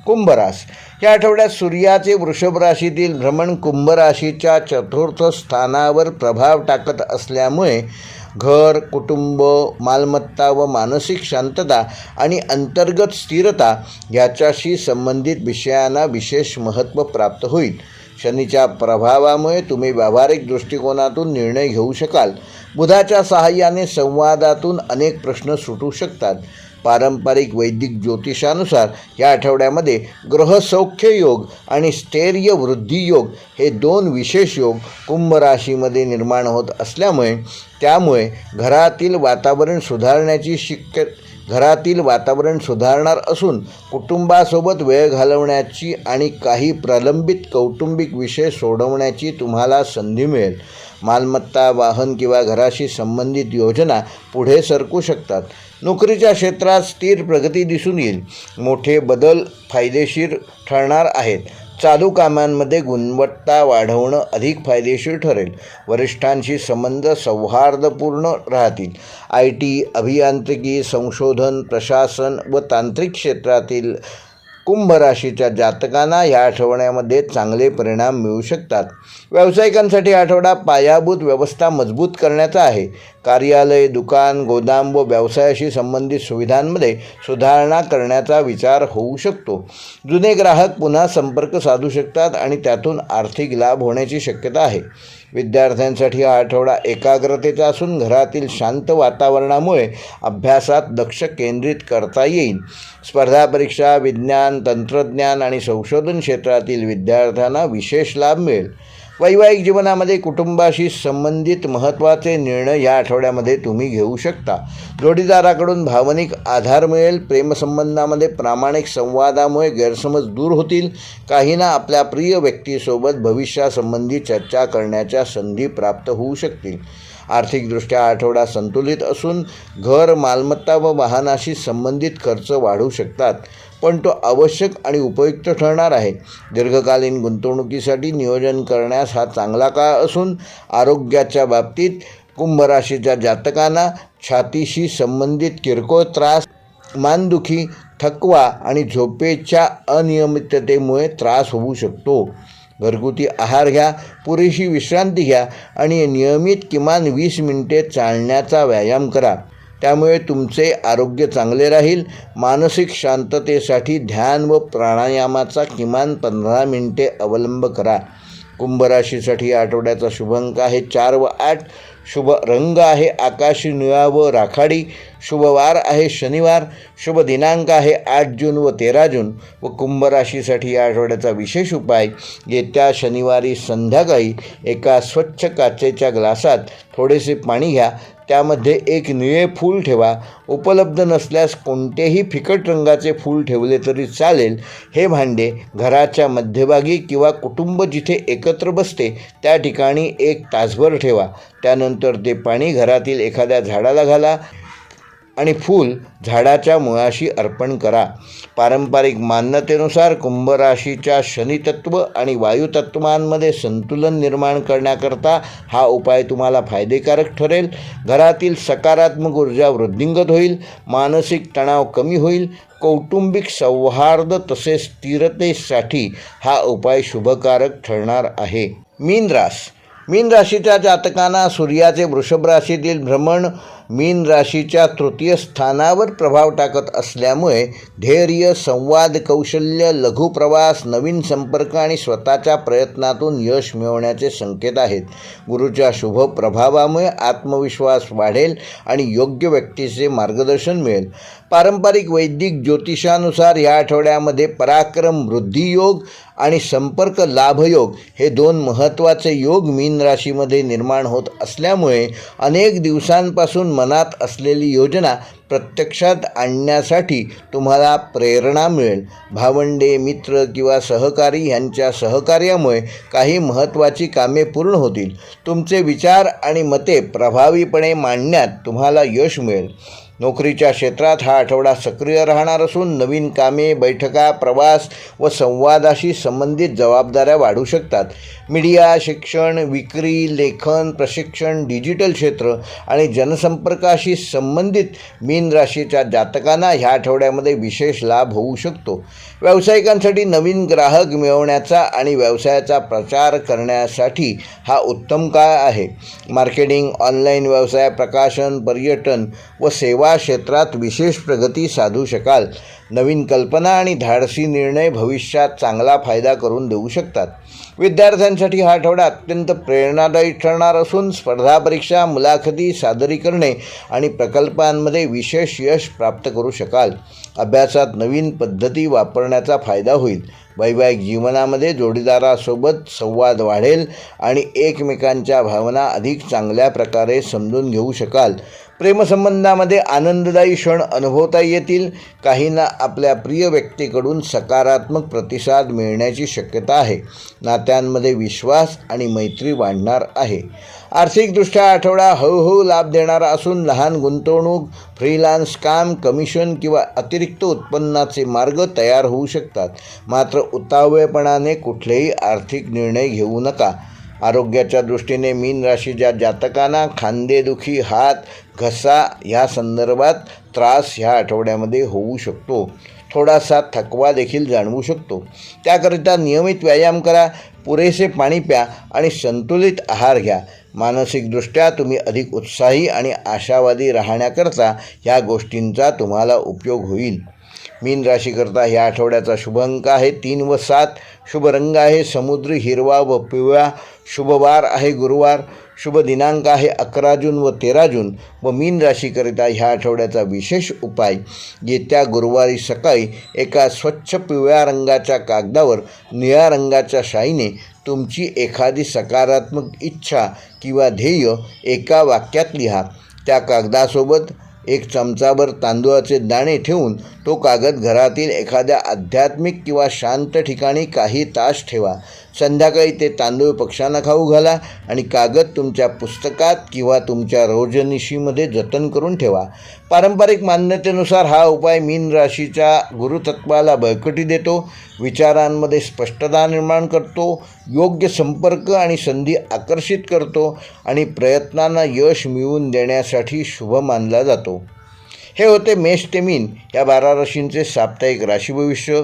[SPEAKER 1] कुंभ राशी या आठवड्यात सूर्याचे वृषभ राशीतील भ्रमण कुंभ राशीच्या चतुर्थ स्थानावर प्रभाव टाकत असल्यामुळे घर, कुटुंब, मालमत्ता व मानसिक शांतता आणि अंतर्गत स्थिरता याच्याशी संबंधित विषयांना विशेष महत्त्व प्राप्त होईल. शनीच्या प्रभावामुळे तुम्ही व्यावहारिक दृष्टिकोनातून निर्णय घेऊ शकाल. बुधाच्या सहाय्याने संवादातून अनेक प्रश्न सुटू शकतात. पारंपरिक वैदिक ज्योतिषानुसार या आठवड्यामध्ये ग्रहसौख्य योग आणि स्थैर्य वृद्धी योग हे 2 विशेष योग कुंभ राशीमध्ये निर्माण होत असल्यामुळे त्यामुळे घरातील वातावरण सुधारणार असून कुटुंबासोबत वेळ घालवण्याची आणि काही प्रलंबित कौटुंबिक विषय सोडवण्याची तुम्हाला संधी मिळेल. मालमत्ता, वाहन किंवा घराशी संबंधित योजना पुढे सरकू शकतात. नोकरीच्या क्षेत्रात स्थिर प्रगती दिसून येईल. मोठे बदल फायदेशीर ठरणार आहेत. चालू कामांमध्ये गुणवत्ता वाढवणं अधिक फायदेशीर ठरेल. वरिष्ठांशी संबंध सौहार्दपूर्ण राहतील. IT, अभियांत्रिकी, संशोधन, प्रशासन व तांत्रिक क्षेत्रातील कुंभ राशीच्या जातकांना या आठवड्यामध्ये चांगले परिणाम मिळू शकतात. व्यावसायिकांसाठी आठवडा पायाभूत व्यवस्था मजबूत करण्याचा आहे. कार्यालय, दुकान, गोदाम व व्यवसायाशी संबंधित सुविधांमध्ये सुधारणा करण्याचा विचार होऊ शकतो. जुने ग्राहक पुन्हा संपर्क साधू शकतात आणि त्यातून आर्थिक लाभ होण्याची शक्यता आहे. विद्यार्थ्यांसाठी हा आठवडा एकाग्रतेचा असून घरातील शांत वातावरणामुळे अभ्यासात लक्ष केंद्रित करता येईल. स्पर्धा परीक्षा, विज्ञान, तंत्रज्ञान आणि संशोधन क्षेत्रातील विद्यार्थ्यांना विशेष लाभ मिळेल. वैवाहिक जीवनामध्ये कुटुंबाशी संबंधित महत्त्वाचे निर्णय या आठवड्यामध्ये तुम्ही घेऊ शकता. जोडीदाराकडून भावनिक आधार मिळेल. प्रेमसंबंधामध्ये प्रामाणिक संवादामुळे गैरसमज दूर होतील. काहींना आपल्या प्रिय व्यक्तीसोबत भविष्यासंबंधी चर्चा करण्याच्या संधी प्राप्त होऊ शकतील. आर्थिकदृष्ट्या आठवडा संतुलित असून घर, मालमत्ता व वाहनाशी संबंधित खर्च वाढू शकतात, पण तो आवश्यक आणि उपयुक्त ठरणार आहे. दीर्घकालीन गुंतवणुकीसाठी नियोजन करण्यास हा चांगला काळ असून आरोग्याच्या बाबतीत कुंभ राशीच्या जातकांना छातीशी संबंधित किरकोळ त्रास, मानदुखी, थकवा आणि झोपेच्या अनियमिततेमुळे त्रास होऊ शकतो. घरगुती आहार घ्या, पुरेशी विश्रांती घ्या आणि नियमित किमान 20 मिनिटे चालण्याचा व्यायाम करा. त्यामुळे तुमचे आरोग्य चांगले राहील. मानसिक शांततेसाठी ध्यान व प्राणायामाचा किमान 15 मिनिटे अवलंब करा. कुंभ राशीसाठी या आठवड्याचा शुभ अंक आहे 4 व 8. शुभ रंग आहे आकाशी निळा व राखाडी. शुभवार आहे शनिवार. शुभ दिनांक आहे 8 जून व 13 जून. व कुंभ राशीसाठी या आठवड्याचा विशेष उपाय, येत्या शनिवारी संध्याकाळी एका स्वच्छ काचेच्या ग्लासात थोडेसे पाणी घ्या. त्यामध्ये एक निळे फूल ठेवा. उपलब्ध नसल्यास कोणतेही फिकट रंगाचे फूल ठेवले तरी चालेल. हे भांडे घराच्या मध्यभागी किंवा कुटुंब जिथे एकत्र बसते त्या ठिकाणी 1 तासभर ठेवा. त्यानंतर ते पाणी घरातील एखाद्या झाडाला घाला आणि फूल झाडाच्या मुळाशी अर्पण करा. पारंपरिक मान्यतेनुसार कुंभ राशीच्या शनितत्व आणि वायुतत्वांमध्ये संतुलन निर्माण करण्याकरता हा उपाय तुम्हाला फायदेकारक ठरेल. घरातील सकारात्मक ऊर्जा वृद्धिंगत होईल. मानसिक तणाव कमी होईल. कौटुंबिक सौहार्द तसेच स्थिरतेसाठी हा उपाय शुभकारक ठरणार आहे. मीन राशीच्या जातकांना सूर्याचे वृषभ राशीतील भ्रमण मीन राशीच्या तृतीय स्थानावर प्रभाव टाकत असल्यामुळे धैर्य, संवाद कौशल्य, लघु प्रवास, नवीन संपर्क आणि स्वतःच्या प्रयत्नातून यश मिळवण्याचे संकेत आहेत. गुरुच्या शुभ प्रभावामुळे आत्मविश्वास वाढेल आणि योग्य व्यक्तीचे मार्गदर्शन मिळेल. पारंपरिक वैदिक ज्योतिषानुसार या आठवड्यामध्ये पराक्रम वृद्धी योग आणि संपर्क लाभयोग हे 2 महत्त्वाचे योग मीन राशीमध्ये निर्माण होत असल्यामुळे अनेक दिवसांपासून मनात असलेली योजना प्रत्यक्षात आणण्यासाठी तुम्हाला प्रेरणा मिळेल. भावंडे, मित्र किंवा सहकारी यांच्या सहकार्यामुळे काही महत्त्वाची कामे पूर्ण होतील. तुमचे विचार आणि मते प्रभावीपणे मांडण्यात तुम्हाला यश मिळेल. नोकरीच्या क्षेत्रात हा आठवडा सक्रिय राहणार असून नवीन कामे, बैठका, प्रवास व संवादाशी संबंधित जबाबदाऱ्या वाढू शकतात. मीडिया, शिक्षण, विक्री, लेखन, प्रशिक्षण, डिजिटल क्षेत्र आणि जनसंपर्काशी संबंधित मीन राशीच्या जातकांना ह्या आठवड्यामध्ये विशेष लाभ होऊ शकतो. व्यावसायिकांसाठी नवीन ग्राहक मिळवण्याचा आणि व्यवसायाचा प्रचार करण्यासाठी हा उत्तम काळ आहे. मार्केटिंग, ऑनलाईन व्यवसाय, प्रकाशन, पर्यटन व सेवा क्षेत्रात विशेष प्रगती साधू शकाल. नवीन कल्पना आणि धाडसी निर्णय भविष्यात चांगला फायदा करून देऊ शकतात. विद्यार्थ्यांसाठी हा आठवडा अत्यंत प्रेरणादायी ठरणार असून स्पर्धा परीक्षा, मुलाखती, सादरीकरणे आणि प्रकल्पांमध्ये विशेष यश प्राप्त करू शकाल. अभ्यासात नवीन पद्धती वापरण्याचा फायदा होईल. वैवाहिक जीवनामध्ये जोडीदारासोबत संवाद वाढेल आणि एकमेकांच्या भावना अधिक चांगल्या प्रकारे समजून घेऊ शकाल. प्रेमसंबंधामध्ये आनंददायी क्षण अनुभवता येतील. काहींना आपल्या प्रिय व्यक्तीकडून सकारात्मक प्रतिसाद मिळण्याची शक्यता आहे. नात्यांमध्ये विश्वास आणि मैत्री वाढणार आहे. आर्थिकदृष्ट्या आठवडा हळूहळू लाभ देणारा असून लहान गुंतवणूक, फ्रीलान्स काम, कमिशन किंवा अतिरिक्त उत्पन्नाचे मार्ग तयार होऊ शकतात. मात्र उतावळेपणाने कुठलेही आर्थिक निर्णय घेऊ नका. आरोग्याच्या दृष्टीने मीन राशीच्या जातकांना खांदेदुखी, हात, घसा या संदर्भात त्रास ह्या आठवड्यामध्ये होऊ शकतो. थोडासा थकवा देखील जाणवू शकतो. त्याकरिता नियमित व्यायाम करा, पुरेसे पाणी प्या आणि संतुलित आहार घ्या. मानसिकदृष्ट्या तुम्ही अधिक उत्साही आणि आशावादी राहण्याकरता ह्या गोष्टींचा तुम्हाला उपयोग होईल. मीन राशीकरता ह्या आठवड्याचा शुभ अंक आहे 3 व 7. शुभ रंग आहे समुद्री हिरवा व पिवळा. शुभ वार आहे गुरुवार. शुभ दिनांक आहे 11 जून व 13 जून. व मीन राशीकरिता ह्या आठवड्याचा विशेष उपाय येत्या गुरुवारी सकाळी एका स्वच्छ पिवळ्या रंगाच्या कागदावर निळ्या रंगाच्या शाईने तुमची एखादी सकारात्मक इच्छा किंवा ध्येय एका वाक्यात लिहा. त्या कागदासोबत 1 चमचाभर तांदूळाचे दाणे ठेवून तो कागद घरातील एखाद्या आध्यात्मिक किंवा शांत ठिकाणी काही तास ठेवा. संध्याकाळी ते तांदूळ पक्ष्यांना खाऊ घाला आणि कागद तुमच्या पुस्तकात किंवा तुमच्या रोजनिशीमध्ये जतन करून ठेवा. पारंपरिक मान्यतेनुसार हा उपाय मीन राशीच्या गुरुतत्वाला बळकटी देतो, विचारांमध्ये स्पष्टता निर्माण करतो, योग्य संपर्क आणि संधी आकर्षित करतो आणि प्रयत्नांना यश मिळवून देण्यासाठी शुभ मानला जातो. हे होते मेष ते मीन या 12 राशींचे साप्ताहिक राशी भविष्य.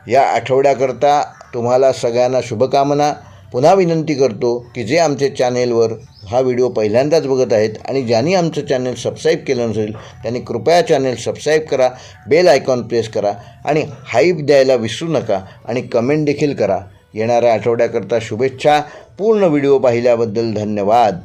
[SPEAKER 1] या आठवड्याकरता तुम्हाला सगळ्यांना शुभकामना. पुन्हा विनंती करतो की जे आमचे चॅनेलवर हा व्हिडिओ पहिल्यांदाच बघत आहेत आणि ज्यांनी आमचं चॅनल सबस्क्राईब केलं नसेल त्यांनी कृपया चॅनल सबस्क्राईब करा, बेल आयकॉन प्रेस करा आणि हाईप द्यायला विसरू नका आणि कमेंट देखील करा. येणाऱ्या आठवड्याकरता शुभेच्छा. पूर्ण व्हिडिओ पाहिल्याबद्दल धन्यवाद.